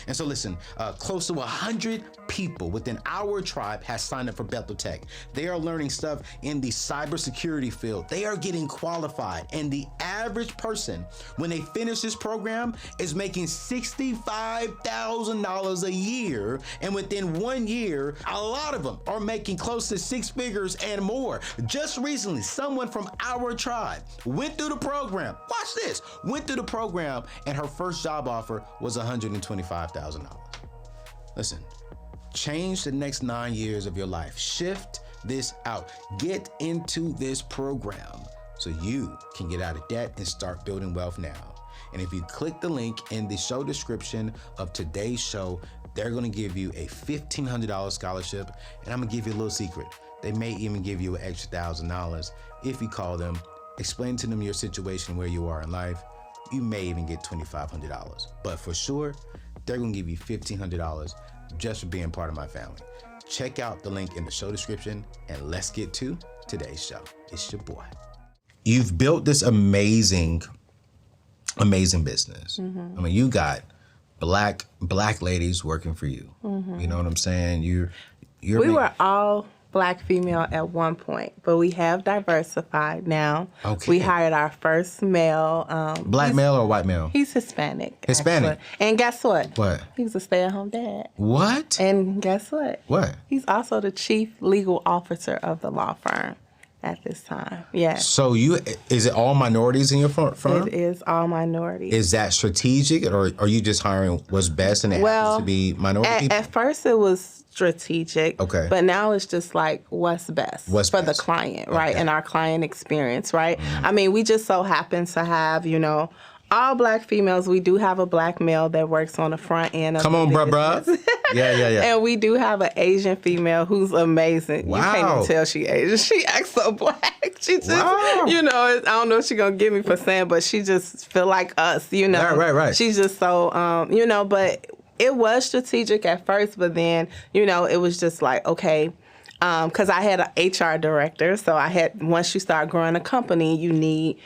Speaker 2: And so listen, close to 100 people within our tribe has signed up for Bethel Tech. They are learning stuff in the cybersecurity field. They are getting qualified. And the average person, when they finish this program, is making $65,000 a year. And within 1 year, a lot of them are making close to six figures and more. Just recently, someone from our tribe went through the program. Watch this. Went through the program, and her first job offer was $125,000. Listen, change the next 9 years of your life. Shift this out. Get into this program so you can get out of debt and start building wealth now. And if you click the link in the show description of today's show, they're gonna give you a $1,500 scholarship. And I'm gonna give you a little secret. They may even give you an extra $1,000 if you call them, explain to them your situation, where you are in life. You may even get $2,500. But for sure, they're gonna give you $1,500 just for being part of my family. Check out the link in the show description, and let's get to today's show. It's your boy. You've built this amazing business. I mean, you got black ladies working for you. You know what I'm saying? We
Speaker 1: were all Black female at one point, but we have diversified now.
Speaker 2: Okay.
Speaker 1: We hired our first male.
Speaker 2: Black male or white male?
Speaker 1: He's Hispanic.
Speaker 2: Hispanic.
Speaker 1: Actually. And guess what?
Speaker 2: What?
Speaker 1: He was a stay-at-home dad.
Speaker 2: What?
Speaker 1: And guess what?
Speaker 2: What?
Speaker 1: He's also the chief legal officer of the law firm at this time. Yes.
Speaker 2: So is it all minorities in your firm?
Speaker 1: It is all minorities.
Speaker 2: Is that strategic, or are you just hiring what's best and it happens to be minority people?
Speaker 1: At first it was strategic.
Speaker 2: Okay.
Speaker 1: But now it's just like what's best for the client, right?
Speaker 2: Okay.
Speaker 1: And our client experience, right? I mean, we just so happen to have, all Black females. We do have a Black male that works on the front end of
Speaker 2: Come on, bruh. Yeah.
Speaker 1: And we do have an Asian female who's amazing.
Speaker 2: Wow.
Speaker 1: You can't even tell she Asian. She acts so Black. She just,
Speaker 2: Wow.
Speaker 1: I don't know what she's going to get me for saying, but she just feel like us,
Speaker 2: Right.
Speaker 1: She's just so, but it was strategic at first, but then, it was just like, okay, because I had an HR director. So once you start growing a company, you need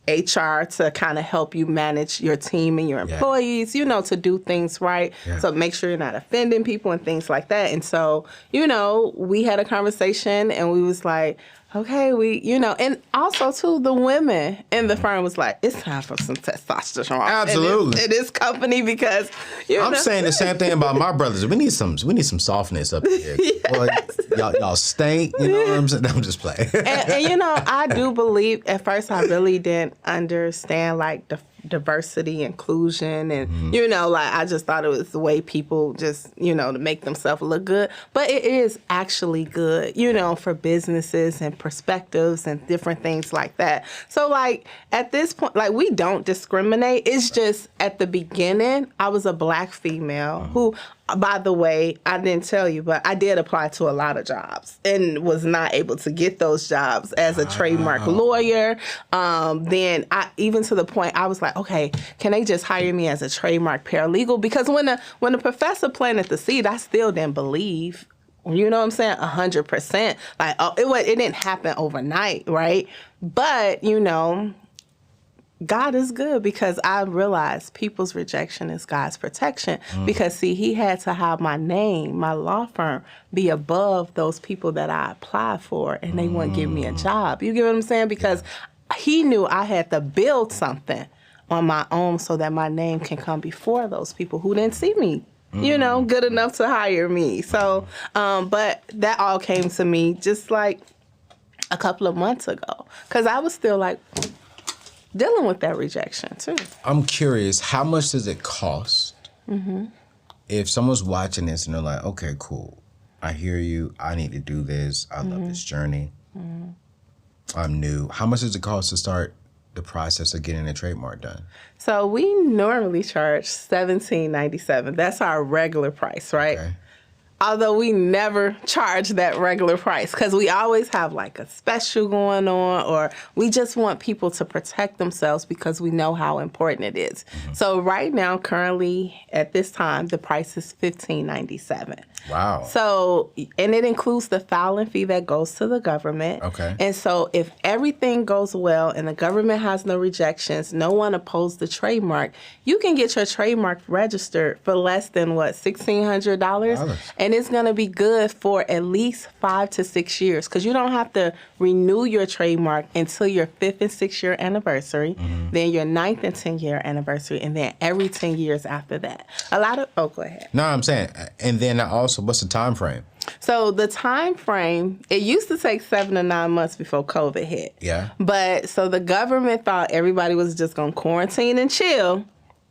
Speaker 1: HR to kind of help you manage your team and your employees, to do things right.
Speaker 2: Yeah.
Speaker 1: So make sure you're not offending people and things like that. And so, we had a conversation and we was like, okay, and also too, the women in the firm was like, it's time for some testosterone.
Speaker 2: Absolutely.
Speaker 1: In this company because,
Speaker 2: I'm saying the same thing about my brothers. We need some softness up here.
Speaker 1: Yes.
Speaker 2: Boy, y'all stink, you know what I'm saying? I'm just playing.
Speaker 1: and I do believe, at first I really didn't understand like the diversity, inclusion, and I just thought it was the way people just to make themselves look good, but it is actually good for businesses and perspectives and different things like that. So like at this point, like we don't discriminate. It's just at the beginning I was a Black female who by the way, I didn't tell you, but I did apply to a lot of jobs and was not able to get those jobs as a trademark lawyer. Then even to the point I was like, okay, can they just hire me as a trademark paralegal? Because when the professor planted the seed, I still didn't believe. You know what I'm saying? 100%. Like, it didn't happen overnight, right? But, God is good, because I realized people's rejection is God's protection. Because, see, he had to have my name, my law firm, be above those people that I applied for, and they wouldn't give me a job. You get what I'm saying? Because he knew I had to build something on my own so that my name can come before those people who didn't see me, good enough to hire me. So, but that all came to me just like a couple of months ago, because I was still like, dealing with that rejection too.
Speaker 2: I'm curious, how much does it cost if someone's watching this and they're like, okay, cool, I hear you, I need to do this, I love this journey, I'm new. How much does it cost to start the process of getting a trademark done?
Speaker 1: So we normally charge $17.97. That's our regular price, right?
Speaker 2: Okay.
Speaker 1: Although we never charge that regular price, because we always have like a special going on, or we just want people to protect themselves because we know how important it is. So right now, currently at this time, the price is $15.97.
Speaker 2: Wow.
Speaker 1: So, and it includes the filing fee that goes to the government. Okay. And so if everything goes well and the government has no rejections, no one opposed the trademark, you can get your trademark registered for less than $1,600. And it's going to be good for at least 5 to 6 years, because you don't have to renew your trademark until your 5th and 6th year anniversary, then your 9th and 10th year anniversary, and then every 10 years after that. Go ahead.
Speaker 2: No, I'm saying, and then also, what's the time frame?
Speaker 1: So the time frame, it used to take 7 to 9 months before COVID hit.
Speaker 2: Yeah.
Speaker 1: But so the government thought everybody was just going to quarantine and chill.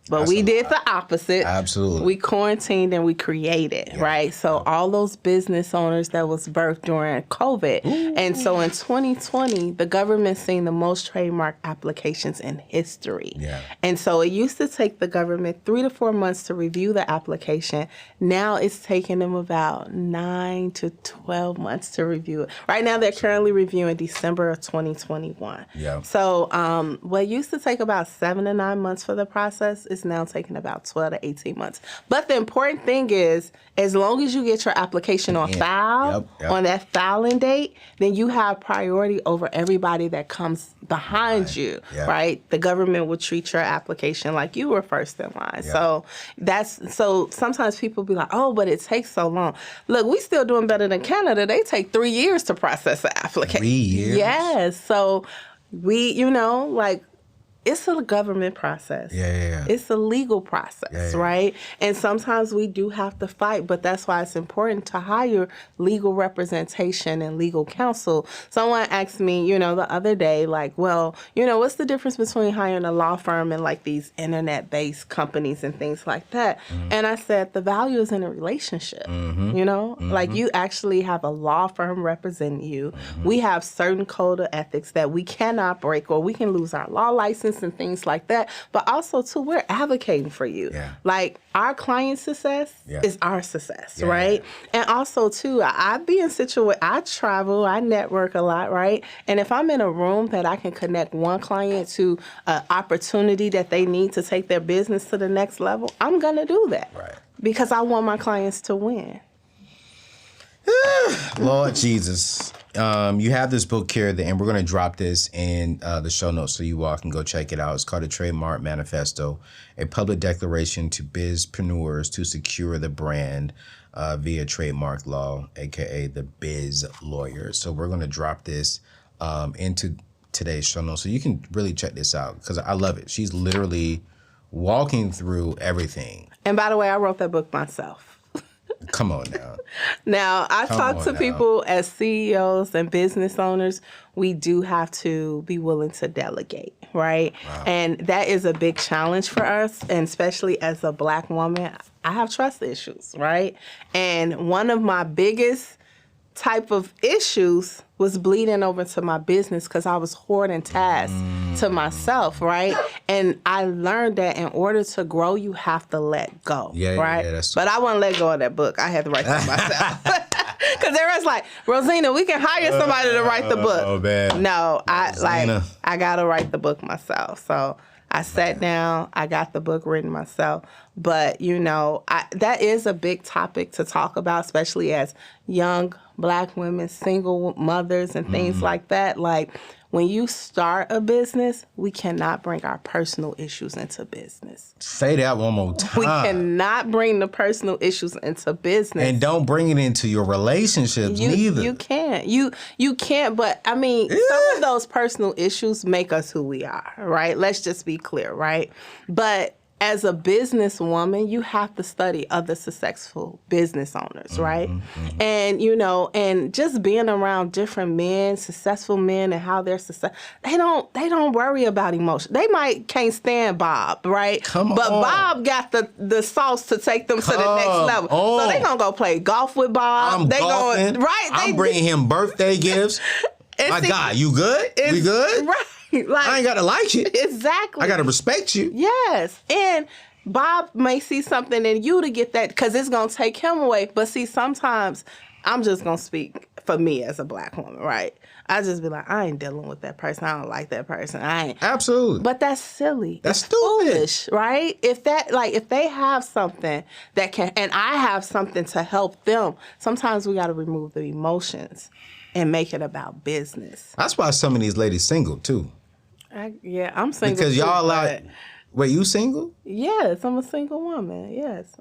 Speaker 1: But we did the opposite.
Speaker 2: Absolutely.
Speaker 1: We quarantined and we created, right? So all those business owners that was birthed during COVID. And so in 2020, the government seen the most trademark applications in history. Yeah. And so it used to take the government 3 to 4 months to review the application. Now it's taking them about 9 to 12 months to review it. Right now they're currently reviewing December of 2021. Yeah. So what used to take about 7 to 9 months for the process is now taking about 12 to 18 months. But the important thing is, as long as you get your application on file, on that filing date, then you have priority over everybody that comes behind you, right? The government will treat your application like you were first in line. So so sometimes people be like, oh, but it takes so long. Look, we still doing better than Canada. They take 3 years to process an application.
Speaker 2: 3 years?
Speaker 1: Yes. So we, it's a government process. Yeah. It's a legal process, right? And sometimes we do have to fight, but that's why it's important to hire legal representation and legal counsel. Someone asked me, the other day, what's the difference between hiring a law firm and these internet-based companies and things like that? And I said, the value is in a relationship, you actually have a law firm representing you. We have certain code of ethics that we cannot break, or we can lose our law license and things like that. But also, too, we're advocating for you. Yeah. Our client success is our success, right? And also, too, I be in situations, I travel, I network a lot, right? And if I'm in a room that I can connect one client to an opportunity that they need to take their business to the next level, I'm going to do that. Right. Because I want my clients to win.
Speaker 2: Lord Jesus. You have this book here, and we're going to drop this in the show notes so you all can go check it out. It's called The Trademark Manifesto, a public declaration to bizpreneurs to secure the brand via trademark law, a.k.a. the biz lawyer. So we're going to drop this into today's show notes so you can really check this out, because I love it. She's literally walking through everything.
Speaker 1: And by the way, I wrote that book myself.
Speaker 2: Come on now.
Speaker 1: Now, I talk to people as CEOs and business owners. We do have to be willing to delegate, right? Wow. And that is a big challenge for us, and especially as a Black woman, I have trust issues, right? And one of my biggest type of issues was bleeding over to my business because I was hoarding tasks to myself, right? And I learned that in order to grow, you have to let go, right?
Speaker 2: Yeah, that's
Speaker 1: but I wouldn't let go of that book. I had to write that myself. Because everyone's like, Rosezena, we can hire somebody to write the book.
Speaker 2: Oh, man.
Speaker 1: No, I
Speaker 2: Rosezena.
Speaker 1: got to write the book myself. So I sat down, I got the book written myself. But, you know, that is a big topic to talk about, especially as young Black women, single mothers, and things like that. Like, when you start a business, we cannot bring our personal issues into business.
Speaker 2: Say that one more time.
Speaker 1: We cannot bring the personal issues into business.
Speaker 2: And don't bring it into your relationships neither.
Speaker 1: You can't. You can't, but I mean, some of those personal issues make us who we are, right? Let's just be clear, right? But as a businesswoman, you have to study other successful business owners, right? And, you know, and just being around different men, successful men, and how they're successful, they don't worry about emotion. They can't stand Bob, right? But Bob got the sauce to take them to the next level. So they gonna go play golf with Bob.
Speaker 2: I'm bringing him birthday gifts. My God, you good? We good?
Speaker 1: Right. Like,
Speaker 2: I ain't gotta like you.
Speaker 1: Exactly.
Speaker 2: I gotta respect you.
Speaker 1: Yes. And Bob may see something in you to get that, because it's gonna take him away. But see, sometimes I'm just gonna speak for me as a Black woman, right? I just be like, I ain't dealing with that person. I don't like that person. I ain't.
Speaker 2: Absolutely.
Speaker 1: But that's silly.
Speaker 2: That's
Speaker 1: it's
Speaker 2: stupid.
Speaker 1: Foolish, right? If they have something that can, and I have something to help them, sometimes we got to remove the emotions and make it about business.
Speaker 2: That's why some of these ladies single too.
Speaker 1: I'm single.
Speaker 2: Because y'all
Speaker 1: too,
Speaker 2: like, wait, you single?
Speaker 1: Yes, I'm a single woman. Yes,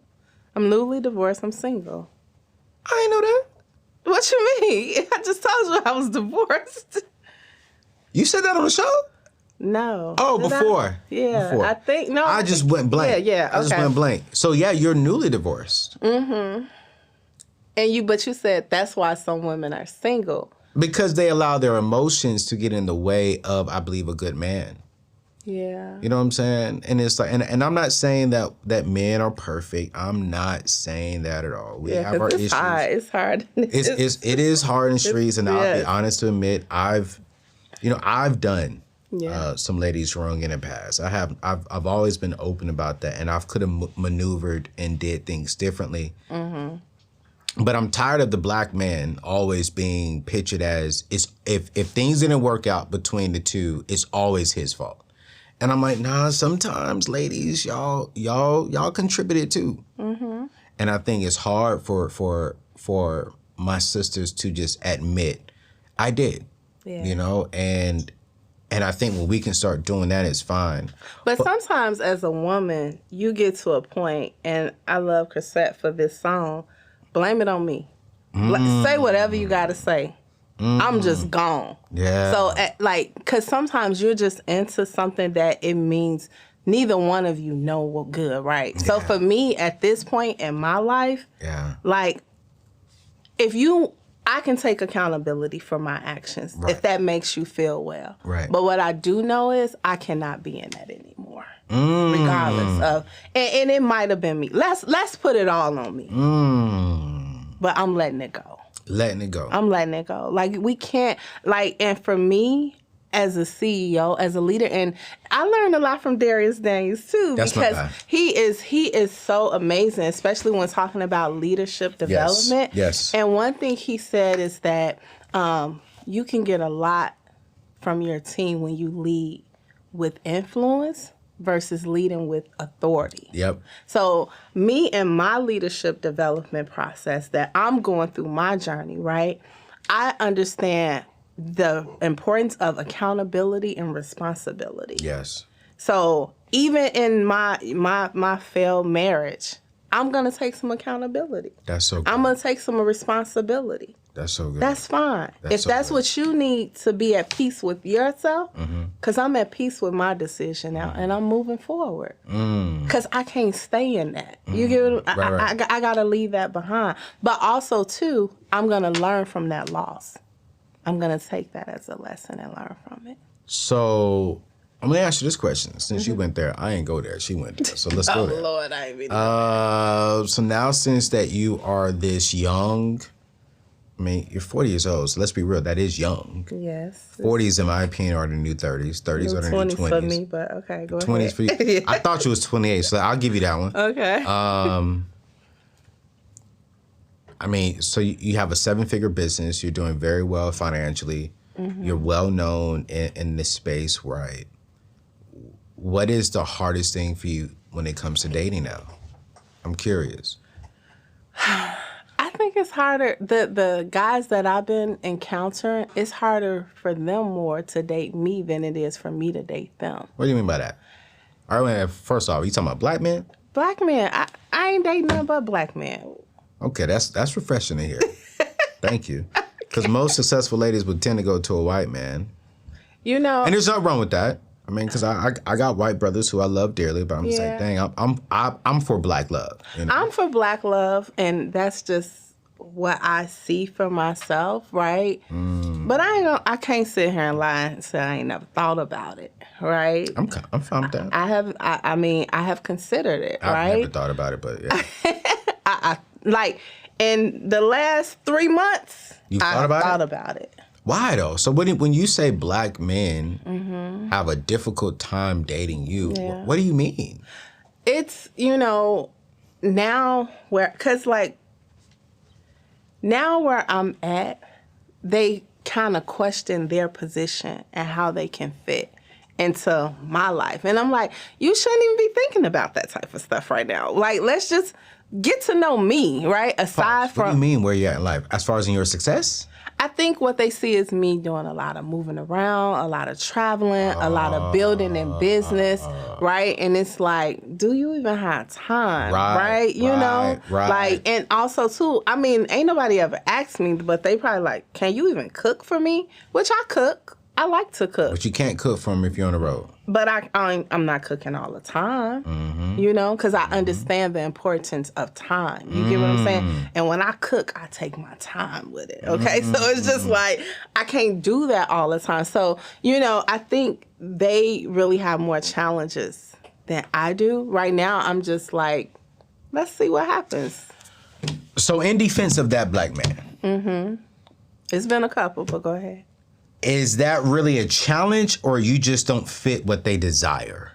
Speaker 1: I'm newly divorced. I'm single.
Speaker 2: I ain't know that.
Speaker 1: What you mean? I just told you I was divorced.
Speaker 2: You said that on the show?
Speaker 1: No.
Speaker 2: Oh, before.
Speaker 1: Yeah,
Speaker 2: before.
Speaker 1: I think no.
Speaker 2: I just went blank.
Speaker 1: Yeah. Okay.
Speaker 2: I just went blank. So yeah, you're newly divorced.
Speaker 1: Mm-hmm. But you said that's why some women are single.
Speaker 2: Because they allow their emotions to get in the way of, I believe, a good man.
Speaker 1: Yeah.
Speaker 2: You know what I'm saying? And it's like, and I'm not saying that men are perfect. I'm not saying that at all. We have our issues.
Speaker 1: It's hard.
Speaker 2: It is hard in the streets, and I'll be honest to admit, I've done some ladies wrong in the past. I've always been open about that, and I could have maneuvered and did things differently. Mm-hmm. But I'm tired of the Black man always being pictured as, if things didn't work out between the two, it's always his fault. And I'm like, nah, sometimes ladies, y'all contributed too. Mm-hmm. And I think it's hard for my sisters to just admit, I did, you know, and I think when we can start doing that, it's fine.
Speaker 1: But sometimes as a woman, you get to a point, and I love Chrisette for this song, blame it on me. Say whatever you got to say. I'm just gone.
Speaker 2: Yeah.
Speaker 1: So, because sometimes you're just into something that it means neither one of you know what good, right? Yeah. So for me, at this point in my life, like, I can take accountability for my actions if that makes you feel well.
Speaker 2: Right.
Speaker 1: But what I do know is I cannot be in that anymore. Regardless of, and it might have been me. Let's put it all on me. But I'm letting it go.
Speaker 2: Letting it go.
Speaker 1: I'm letting it go. Like, we can't, and for me, as a CEO, as a leader, and I learned a lot from Darius Daniels too, because he is so amazing, especially when talking about leadership development.
Speaker 2: Yes.
Speaker 1: And one thing he said is that you can get a lot from your team when you lead with influence versus leading with authority.
Speaker 2: Yep.
Speaker 1: So me and my leadership development process that I'm going through my journey, right? I understand the importance of accountability and responsibility.
Speaker 2: Yes.
Speaker 1: So even in my failed marriage, I'm going to take some accountability.
Speaker 2: That's so good.
Speaker 1: I'm going to take some responsibility.
Speaker 2: That's so good.
Speaker 1: That's fine. If that's what you need to be at peace with yourself, because I'm at peace with my decision now, and I'm moving forward. Because I can't stay in that. You get what I got to leave that behind. But also, too, I'm going to learn from that loss. I'm going to take that as a lesson and learn from it.
Speaker 2: So I'm going to ask you this question. Since you went there, I ain't go there. She went there. So let's go there.
Speaker 1: Oh, Lord, I ain't been there.
Speaker 2: So now, since that you are this young I mean, you're 40 years old, so let's be real, that is young.
Speaker 1: Yes.
Speaker 2: 40s, in my opinion, are the new 30s. 30s are the new 20s.
Speaker 1: for me, but okay, go
Speaker 2: 20s
Speaker 1: ahead.
Speaker 2: for you.
Speaker 1: Yeah.
Speaker 2: I thought you was 28, so I'll give you that one.
Speaker 1: Okay.
Speaker 2: I mean, so you have a 7-figure business. You're doing very well financially. Mm-hmm. You're well known in this space, right? What is the hardest thing for you when it comes to dating now? I'm curious.
Speaker 1: I think it's harder. The guys that I've been encountering, it's harder for them more to date me than it is for me to date them.
Speaker 2: What do you mean by that? All right, first off, you talking about black men?
Speaker 1: Black men. I ain't dating nothing but black men.
Speaker 2: Okay, that's refreshing to hear. Thank you. Because most successful ladies would tend to go to a white man.
Speaker 1: You know.
Speaker 2: And there's nothing wrong with that. I mean, because I got white brothers who I love dearly, but I'm just like, dang, I'm for black love. You know? I'm
Speaker 1: for black love, and that's just what I see for myself, right? But I can't sit here and lie and say I ain't never thought about it, right?
Speaker 2: I'm fine with that.
Speaker 1: I have considered it, right?
Speaker 2: I've never thought about it, but yeah.
Speaker 1: Like in the last 3 months,
Speaker 2: I thought
Speaker 1: about it.
Speaker 2: Why though? So when you say black men have a difficult time dating you, what do you mean?
Speaker 1: It's, now where I'm at, they kind of question their position and how they can fit into my life. And I'm like, you shouldn't even be thinking about that type of stuff right now. Like, let's just get to know me, right? Aside from...
Speaker 2: What do you mean where you're at in life? As far as in your success?
Speaker 1: I think what they see is me doing a lot of moving around, a lot of traveling, a lot of building in business, right? And it's like, do you even have time, right? You know? Like, and also, too, I mean, ain't nobody ever asked me, but they probably like, can you even cook for me? Which I cook. I like to cook.
Speaker 2: But you can't cook for them if you're on the road.
Speaker 1: But I'm not cooking all the time, because I understand the importance of time. You get what I'm saying? And when I cook, I take my time with it, okay? So it's just like, I can't do that all the time. So, I think they really have more challenges than I do. Right now, I'm just like, let's see what happens.
Speaker 2: So in defense of that black man.
Speaker 1: It's been a couple, but go ahead.
Speaker 2: Is that really a challenge, or you just don't fit what they desire?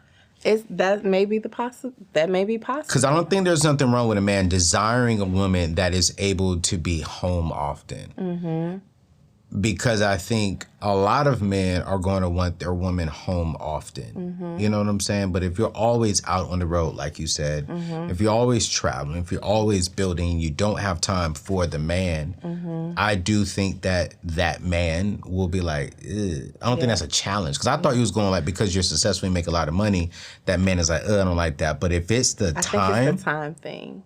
Speaker 1: That may be possible.
Speaker 2: Because I don't think there's nothing wrong with a man desiring a woman that is able to be home often. Because I think a lot of men are going to want their woman home often. You know what I'm saying? But if you're always out on the road, like you said, if you're always traveling, if you're always building, you don't have time for the man, I do think that man will be like, ugh. I don't think that's a challenge. Because I thought you was going like, because you're successful and make a lot of money, that man is like, I don't like that. But if it's the time.
Speaker 1: I think it's the time thing.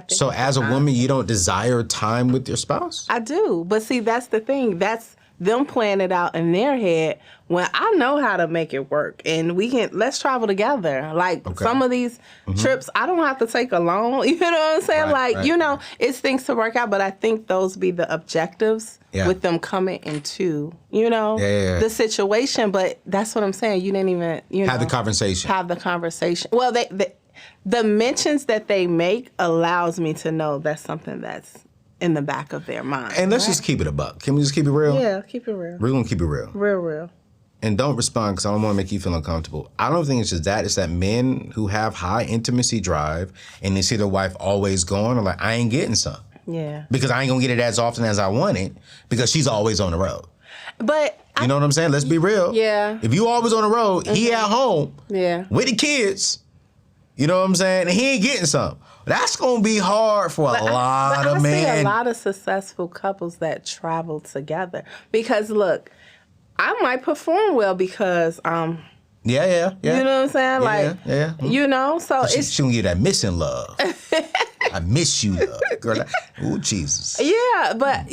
Speaker 2: So as a woman, you don't desire time with your spouse?
Speaker 1: I do. But see, that's the thing. That's them playing it out in their head when I know how to make it work. And let's travel together. Like some of these trips, I don't have to take alone. You know what I'm saying? It's things to work out. But I think those be the objectives with them coming into, the situation. But that's what I'm saying. You didn't even,
Speaker 2: have the conversation.
Speaker 1: Well, the mentions that they make allows me to know that's something that's in the back of their mind.
Speaker 2: And let's just keep it a buck. Can we just keep it real?
Speaker 1: Yeah, keep it real.
Speaker 2: We're going to keep it real.
Speaker 1: Real.
Speaker 2: And don't respond because I don't want to make you feel uncomfortable. I don't think it's just that. It's that men who have high intimacy drive and they see their wife always going are like, I ain't getting some.
Speaker 1: Yeah.
Speaker 2: Because I ain't going to get it as often as I want it because she's always on the road.
Speaker 1: But
Speaker 2: you know what I'm saying? Let's be real.
Speaker 1: Yeah.
Speaker 2: If you always on the road, he at home with the kids. You know what I'm saying? And he ain't getting some. That's going to be hard for a lot of men.
Speaker 1: I see a lot of successful couples that travel together. Because, look, I might perform well because...
Speaker 2: Yeah.
Speaker 1: You know what I'm saying?
Speaker 2: Yeah.
Speaker 1: So it's...
Speaker 2: She going to give that missing love. I miss you, love. Girl, ooh, Jesus.
Speaker 1: Yeah, but,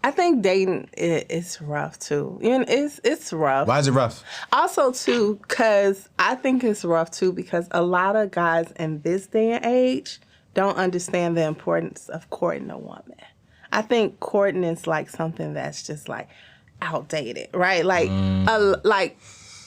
Speaker 1: I think dating is rough too. It's rough.
Speaker 2: Why is it rough?
Speaker 1: Also too, because I think it's rough too because a lot of guys in this day and age don't understand the importance of courting a woman. I think courting is like something that's just like outdated, right? Like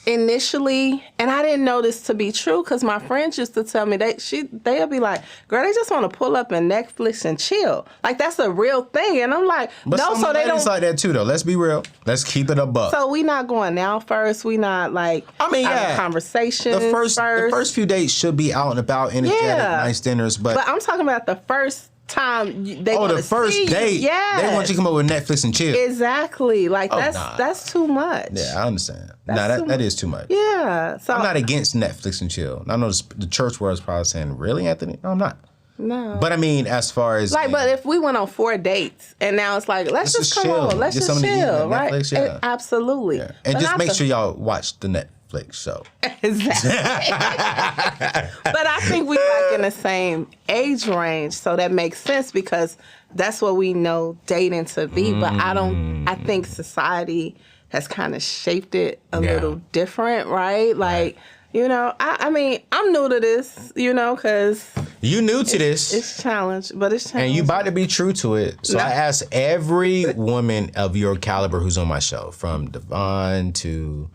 Speaker 1: initially, and I didn't know this to be true because my friends used to tell me they'll be like, girl, they just want to pull up and Netflix and chill. Like, that's a real thing. And I'm like,
Speaker 2: But
Speaker 1: no,
Speaker 2: some
Speaker 1: so they
Speaker 2: ladies
Speaker 1: don't.
Speaker 2: like that too, though. Let's be real. Let's keep it a buck.
Speaker 1: So we not going out first. We not like having conversations
Speaker 2: the first few dates should be out and about, energetic, nice dinners. But
Speaker 1: I'm talking about the first time they want
Speaker 2: the first date, they want you to come over with Netflix and chill.
Speaker 1: Exactly. Like, that's too much.
Speaker 2: Yeah, I understand. That is too much.
Speaker 1: Yeah. So
Speaker 2: I'm not against Netflix and chill. I know the church world is probably saying, really, Anthony? No, I'm not.
Speaker 1: No.
Speaker 2: But I mean, as far as
Speaker 1: but if we went on 4 dates and now it's like, let's just come
Speaker 2: chill.
Speaker 1: on, let's
Speaker 2: Get
Speaker 1: just
Speaker 2: something to eat
Speaker 1: chill,
Speaker 2: on
Speaker 1: right?
Speaker 2: Netflix, yeah.
Speaker 1: Absolutely.
Speaker 2: Yeah. And just make sure y'all watch the Netflix show.
Speaker 1: Exactly. But I think we like in the same age range, so that makes sense because that's what we know dating to be. But I think society has kind of shaped it a little different, right? Like, you know, I mean, I'm new to this, you know, because
Speaker 2: you new to this.
Speaker 1: It's challenge, but it's challenge.
Speaker 2: And you about to be true to it. So I asked every woman of your caliber who's on my show, from Devon to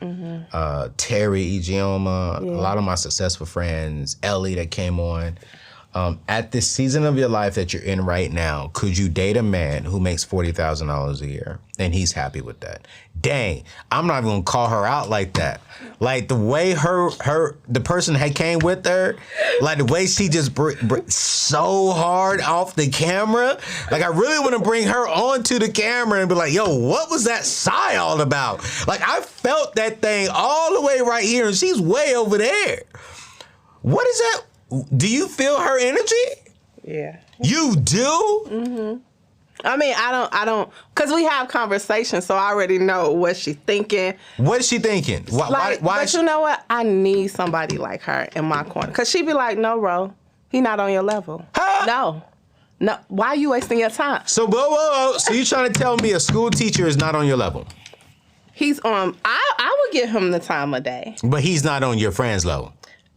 Speaker 2: Terry Ijeoma, a lot of my successful friends, Ellie that came on. At this season of your life that you're in right now, could you date a man who makes $40,000 a year and he's happy with that? Dang, I'm not even gonna call her out like that. Like the way the person that came with her, like the way she just so hard off the camera. Like I really want to bring her onto the camera and be like, yo, what was that sigh all about? Like I felt that thing all the way right here and she's way over there. What is that? Do you feel her energy?
Speaker 1: Yeah.
Speaker 2: You do?
Speaker 1: Mm-hmm. I mean, I don't, because we have conversations, so I already know what she's thinking.
Speaker 2: What is she thinking? Why
Speaker 1: but you know what? I need somebody like her in my corner. Because she'd be like, no, Ro, he not on your level. Huh? No. Why are you wasting your time?
Speaker 2: So, whoa. So you trying to tell me a school teacher is not on your level?
Speaker 1: He's on, I would give him the time of day.
Speaker 2: But he's not on your friend's level.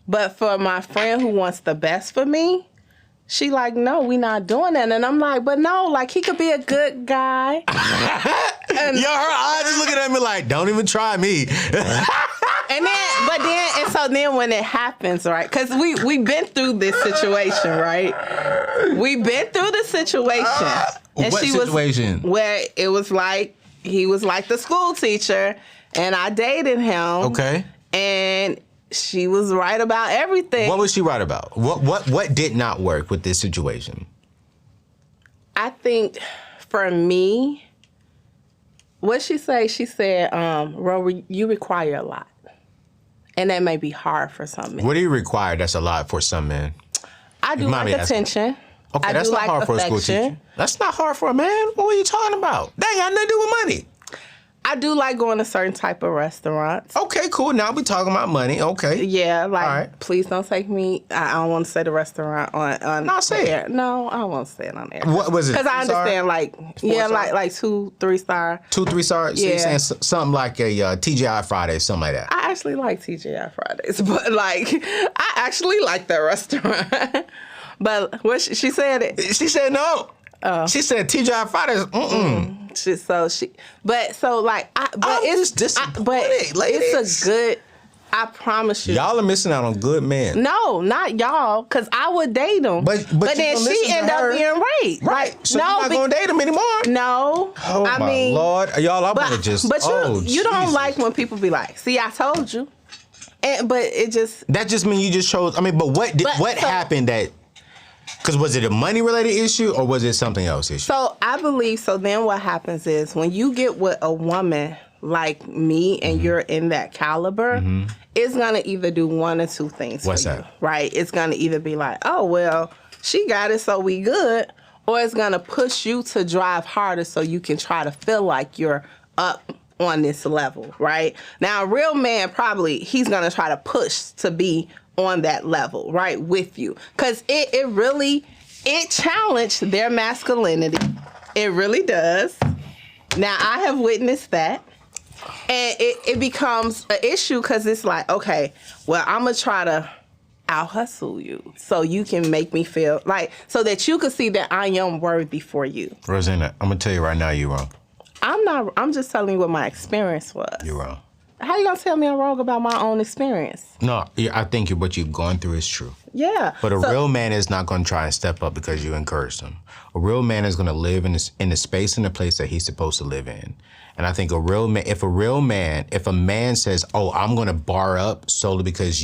Speaker 1: But for my friend who wants the best for me, she like, no, we not doing that. And I'm like, but no, like he could be a good guy.
Speaker 2: And yo, her eyes is looking at me like, don't even try me.
Speaker 1: So then when it happens, right? Because we've been through this situation, right? We've been through the situation. And
Speaker 2: what situation?
Speaker 1: Where it was like, he was like the school teacher and I dated him.
Speaker 2: Okay.
Speaker 1: And she was right about everything.
Speaker 2: What was she right about? What did not work with this situation?
Speaker 1: I think for me, what she say? She said, Ro, you require a lot. And that may be hard for some men.
Speaker 2: What do you require that's a lot for some men?
Speaker 1: I do like attention.
Speaker 2: Okay, that's not hard for a school teacher. That's not hard for a man. What are you talking about? That ain't got nothing to do with money.
Speaker 1: I do like going to certain type of restaurants.
Speaker 2: Okay, cool. Now we talking about money. Okay.
Speaker 1: Yeah, like,
Speaker 2: all right.
Speaker 1: Please don't take me. I don't want to say the restaurant on.
Speaker 2: No, say
Speaker 1: air.
Speaker 2: it.
Speaker 1: No, I don't want to say it on air.
Speaker 2: What was it?
Speaker 1: Because I understand, like, like 2, 3 star.
Speaker 2: 2, 3 stars?
Speaker 1: Yeah.
Speaker 2: So you're saying something like a TGI Friday, something like that.
Speaker 1: I actually like TGI Fridays, but like, I actually like that restaurant. But what she said it.
Speaker 2: She said no.
Speaker 1: Oh.
Speaker 2: She said TGI Fridays.
Speaker 1: It's a good. I promise you.
Speaker 2: Y'all are missing out on good men.
Speaker 1: No, not y'all, because I would date them.
Speaker 2: But
Speaker 1: then she ended up being raped.
Speaker 2: Right.
Speaker 1: Like,
Speaker 2: so you're not going to date him anymore?
Speaker 1: No.
Speaker 2: Oh, I mean, Lord. Y'all, I want to just...
Speaker 1: But you don't like when people be like, see, I told you. But it just...
Speaker 2: That just means you just chose... I mean, but what happened that... Because was it a money-related issue or was it something else issue?
Speaker 1: So I believe, so then what happens is when you get with a woman like me and you're in that caliber, it's going to either do one or two things
Speaker 2: What's
Speaker 1: for
Speaker 2: that?
Speaker 1: you, right? It's going to either be like, oh, well, she got it, so we good. Or it's going to push you to drive harder so you can try to feel like you're up on this level, right? Now, a real man probably, he's going to try to push to be on that level, right, with you. Because it really challenged their masculinity. It really does. Now, I have witnessed that. And it becomes an issue because it's like, okay, well, I'm going to try to out-hustle you so you can make me feel like, so that you can see that I am worthy for you.
Speaker 2: Rosezena, I'm going to tell you right now, you're wrong.
Speaker 1: I'm just telling you what my experience was.
Speaker 2: You're wrong.
Speaker 1: How you gonna tell me I'm wrong about my own experience?
Speaker 2: No, I think what you've gone through is true.
Speaker 1: Yeah.
Speaker 2: But a real man is not going to try and step up because you encouraged him. A real man is going to live in the space and the place that he's supposed to live in. And I think if a man says, "Oh, I'm going to bar up solely because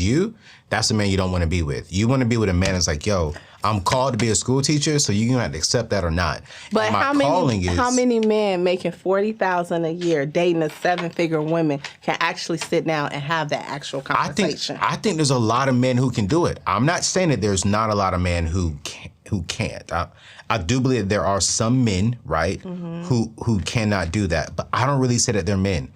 Speaker 2: that's the man you don't want to be with. You want to be with a man that's like, "Yo, I'm called to be a school teacher, so you're gonna have to accept that or not."
Speaker 1: But how many men making $40,000 a year dating a 7-figure woman can actually sit down and have that actual conversation?
Speaker 2: I think there's a lot of men who can do it. I'm not saying that there's not a lot of men who can't. I do believe that there are some men, right, who cannot do that. But I don't really say that they're men.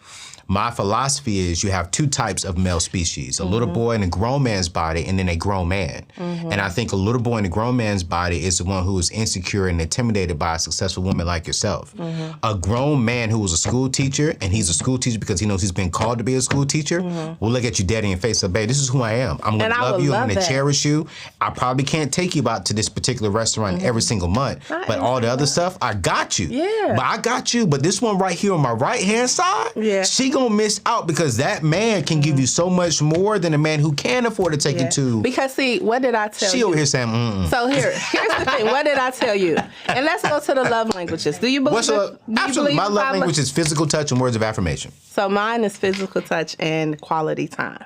Speaker 2: My philosophy is you have two types of male species, a little boy in a grown man's body and then a grown man. And I think a little boy in a grown man's body is the one who is insecure and intimidated by a successful woman like yourself. A grown man who was a school teacher, and he's a school teacher because he knows he's been called to be a school teacher, will look at you dead in your face and say, "Babe, this is who I am. I'm going to love you. I'm going to cherish you. I probably can't take you out to this particular restaurant every single month, but all the other stuff, I got you.
Speaker 1: Yeah.
Speaker 2: But I got you. But this one right here on my right-hand side, she gonna miss out because that man can give you so much more than a man who can afford to take you to.
Speaker 1: Because see, what did I tell you?
Speaker 2: She over here saying, mm-mm.
Speaker 1: So here's the thing. What did I tell you? And let's go to the love languages. Do you believe
Speaker 2: Absolutely. My love language is physical touch and words of affirmation.
Speaker 1: So mine is physical touch and quality time.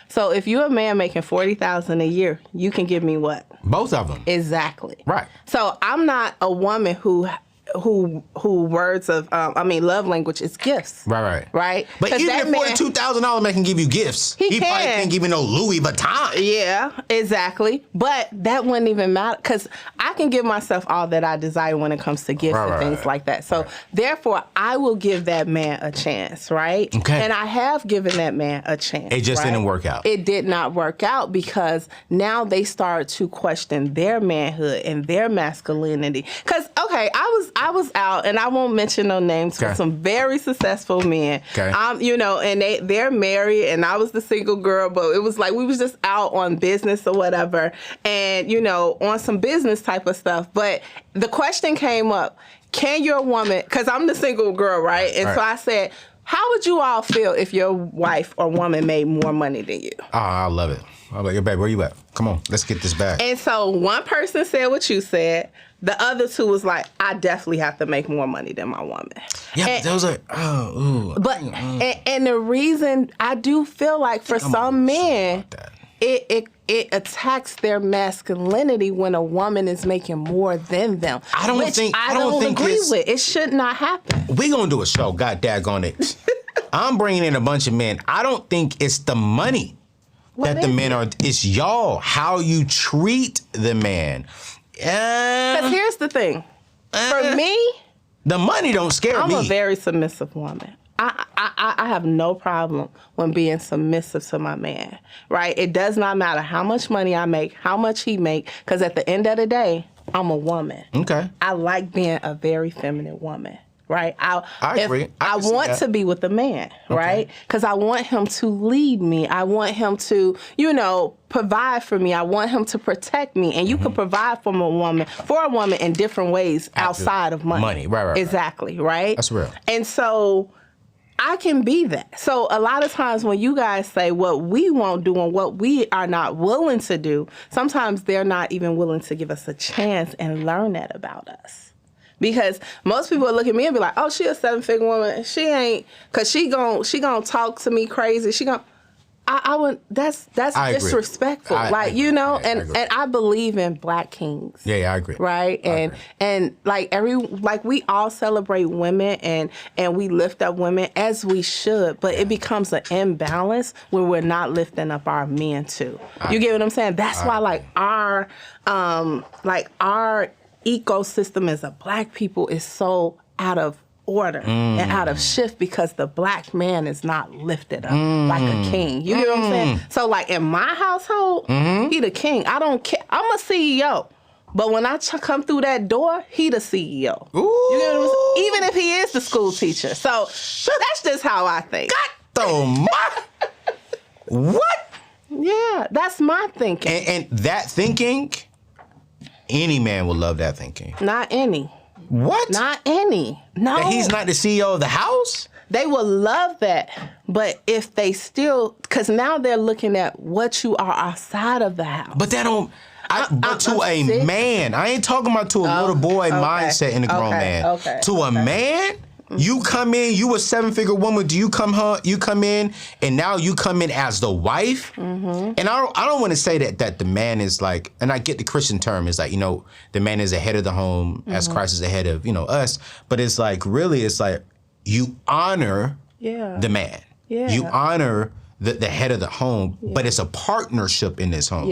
Speaker 1: So if you're a man making $40,000 a year, you can give me what?
Speaker 2: Both of them.
Speaker 1: Exactly.
Speaker 2: Right.
Speaker 1: So I'm not a woman who words of love language is gifts. Right.
Speaker 2: But even if $42,000 man can give you gifts, he probably can't give you no Louis Vuitton.
Speaker 1: Yeah, exactly. But that wouldn't even matter because I can give myself all that I desire when it comes to gifts and things like that. So therefore, I will give that man a chance, right?
Speaker 2: Okay.
Speaker 1: And I have given that man a chance.
Speaker 2: It just didn't work out.
Speaker 1: It did not work out because now they start to question their manhood and their masculinity. Because I was out, and I won't mention no names, with some very successful men.
Speaker 2: Okay.
Speaker 1: And they're married, and I was the single girl, but it was like we was just out on business or whatever, and on some business type of stuff. But the question came up: can your woman? Because I'm the single girl, right? And so I said, how would you all feel if your wife or woman made more money than you?
Speaker 2: Oh, I love it. I'm like, babe, where you at? Come on, let's get this back.
Speaker 1: And so one person said what you said. The other two was like, I definitely have to make more money than my woman.
Speaker 2: Yeah, and that was like,
Speaker 1: and the reason I do feel like for some men, it attacks their masculinity when a woman is making more than them. I don't agree with. It should not happen.
Speaker 2: We gonna do a show, god daggone it. I'm bringing in a bunch of men. I don't think it's the money that the men are. It's y'all, how you treat the man.
Speaker 1: Because here's the thing. For me,
Speaker 2: the money don't scare me.
Speaker 1: I'm a very submissive woman. I have no problem when being submissive to my man, right? It does not matter how much money I make, how much he make, because at the end of the day, I'm a woman.
Speaker 2: Okay.
Speaker 1: I like being a very feminine woman. Right,
Speaker 2: I agree.
Speaker 1: I want to be with a man, right? Because I want him to lead me. I want him to, provide for me. I want him to protect me. And you can provide for a woman in different ways outside of money.
Speaker 2: Right.
Speaker 1: Exactly, right?
Speaker 2: That's real.
Speaker 1: And so I can be that. So a lot of times when you guys say what we won't do and what we are not willing to do, sometimes they're not even willing to give us a chance and learn that about us. Because most people look at me and be like, "Oh, she a 7-figure woman. She ain't, cause she gon' talk to me crazy. She gon'." I would. That's disrespectful.
Speaker 2: I agree.
Speaker 1: And I believe in Black kings.
Speaker 2: Yeah, I agree.
Speaker 1: Right, and we all celebrate women and we lift up women as we should, but it becomes an imbalance when we're not lifting up our men too. You get what I'm saying? That's why our ecosystem as a Black people is so out of order and out of shift because the Black man is not lifted up like a king. You get what I'm saying? So like in my household, he the king. I don't care. I'm a CEO. But when I come through that door, he the CEO.
Speaker 2: Ooh.
Speaker 1: You get what I'm saying? Even if he is the school teacher. So that's just how I think.
Speaker 2: What?
Speaker 1: Yeah, that's my thinking.
Speaker 2: And that thinking, any man will love that thinking.
Speaker 1: Not any.
Speaker 2: What?
Speaker 1: Not any. No.
Speaker 2: That he's not the CEO of the house?
Speaker 1: they will love that. But if they still, because now they're looking at what you are outside of the house.
Speaker 2: But that don't. But to a
Speaker 1: sick.
Speaker 2: man, I ain't talking about to a little boy mindset in a grown man. To a man, you come in, you a 7-figure woman. Do you come in, and now you come in as the wife? And I don't want to say that the man is like, and I get the Christian term is like, the man is the head of the home as Christ is the head of us. But it's like really, it's like you honor the man. You honor the head of the home, but it's a partnership in this home.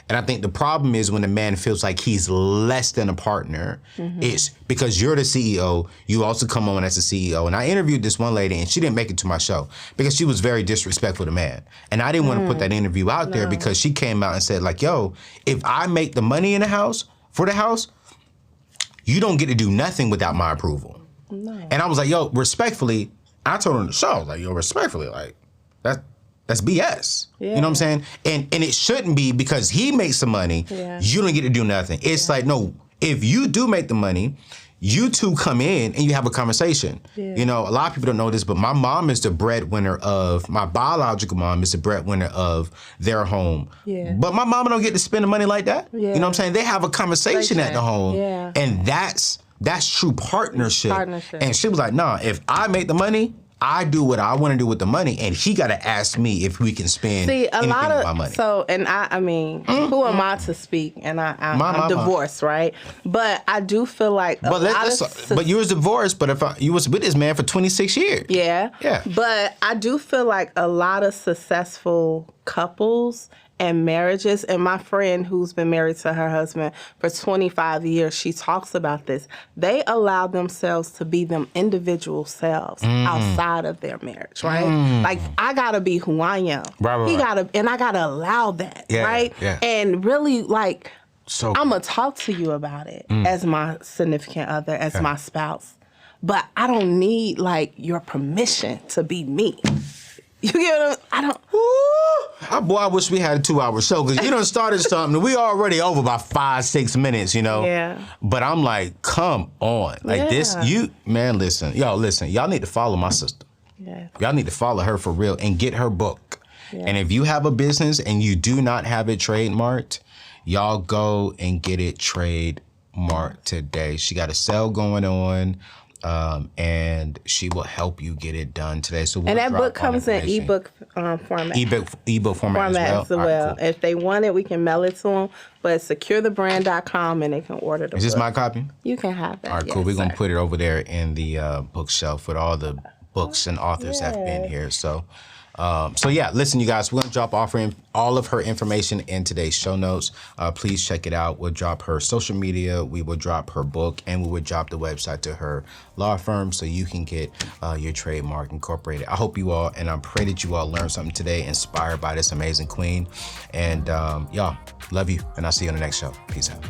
Speaker 2: And I think the problem is when a man feels like he's less than a partner, it's because you're the CEO, you also come on as the CEO. And I interviewed this one lady and she didn't make it to my show because she was very disrespectful to man. And I didn't want to put that interview out there because she came out and said like, yo, if I make the money in the house, for the house, you don't get to do nothing without my approval. And I was like, yo, respectfully, I told her on the show, I was like, yo, respectfully, like, that's BS. You know what I'm saying? And it shouldn't be because he makes some money, you don't get to do nothing. It's like, no, if you do make the money, you two come in and you have a conversation. A lot of people don't know this, but my mom is the breadwinner of, my biological mom is the breadwinner of their home. But my mama don't get to spend the money like that. You know what I'm saying? They have a conversation at the home. And that's true partnership. And she was like, nah, if I make the money, I do what I want to do with the money, and he got to ask me if we can spend anything with my money.
Speaker 1: So, and I mean, who am I to speak? And I'm divorced, right? But I do feel like
Speaker 2: but you was divorced, but you was with this man for 26 years.
Speaker 1: Yeah. But I do feel like a lot of successful couples and marriages, and my friend who's been married to her husband for 25 years, she talks about this. They allow themselves to be them individual selves outside of their marriage, right? Like, I gotta be who I am. He gotta, and I gotta allow that, right? And really, like, I'm gonna talk to you about it as my significant other, as my spouse, but I don't need like your permission to be me. You get what I don't.
Speaker 2: Boy, I wish we had a 2-hour show because you done started something. We already over by 5-6 minutes, But I'm like, come on. Like this, listen. Y'all need to follow my sister. Y'all need to follow her for real and get her book. And if you have a business and you do not have it trademarked, y'all go and get it trademarked today. She got a sale going on. And she will help you get it done today. So
Speaker 1: and that book comes in ebook format.
Speaker 2: Ebook format as well.
Speaker 1: Right, cool. If they want it, we can mail it to them. But securethebrand.com and they can order the book.
Speaker 2: Is this my copy?
Speaker 1: You can have that.
Speaker 2: All right, cool. We're going to put it over there in the bookshelf with all the books and authors that have been here. So listen, you guys, we're going to drop all of her information in today's show notes. Please check it out. We'll drop her social media. We will drop her book, and we will drop the website to her law firm so you can get your trademark incorporated. I hope you all, and I pray that you all learned something today, inspired by this amazing queen. And y'all, love you, and I'll see you on the next show. Peace out.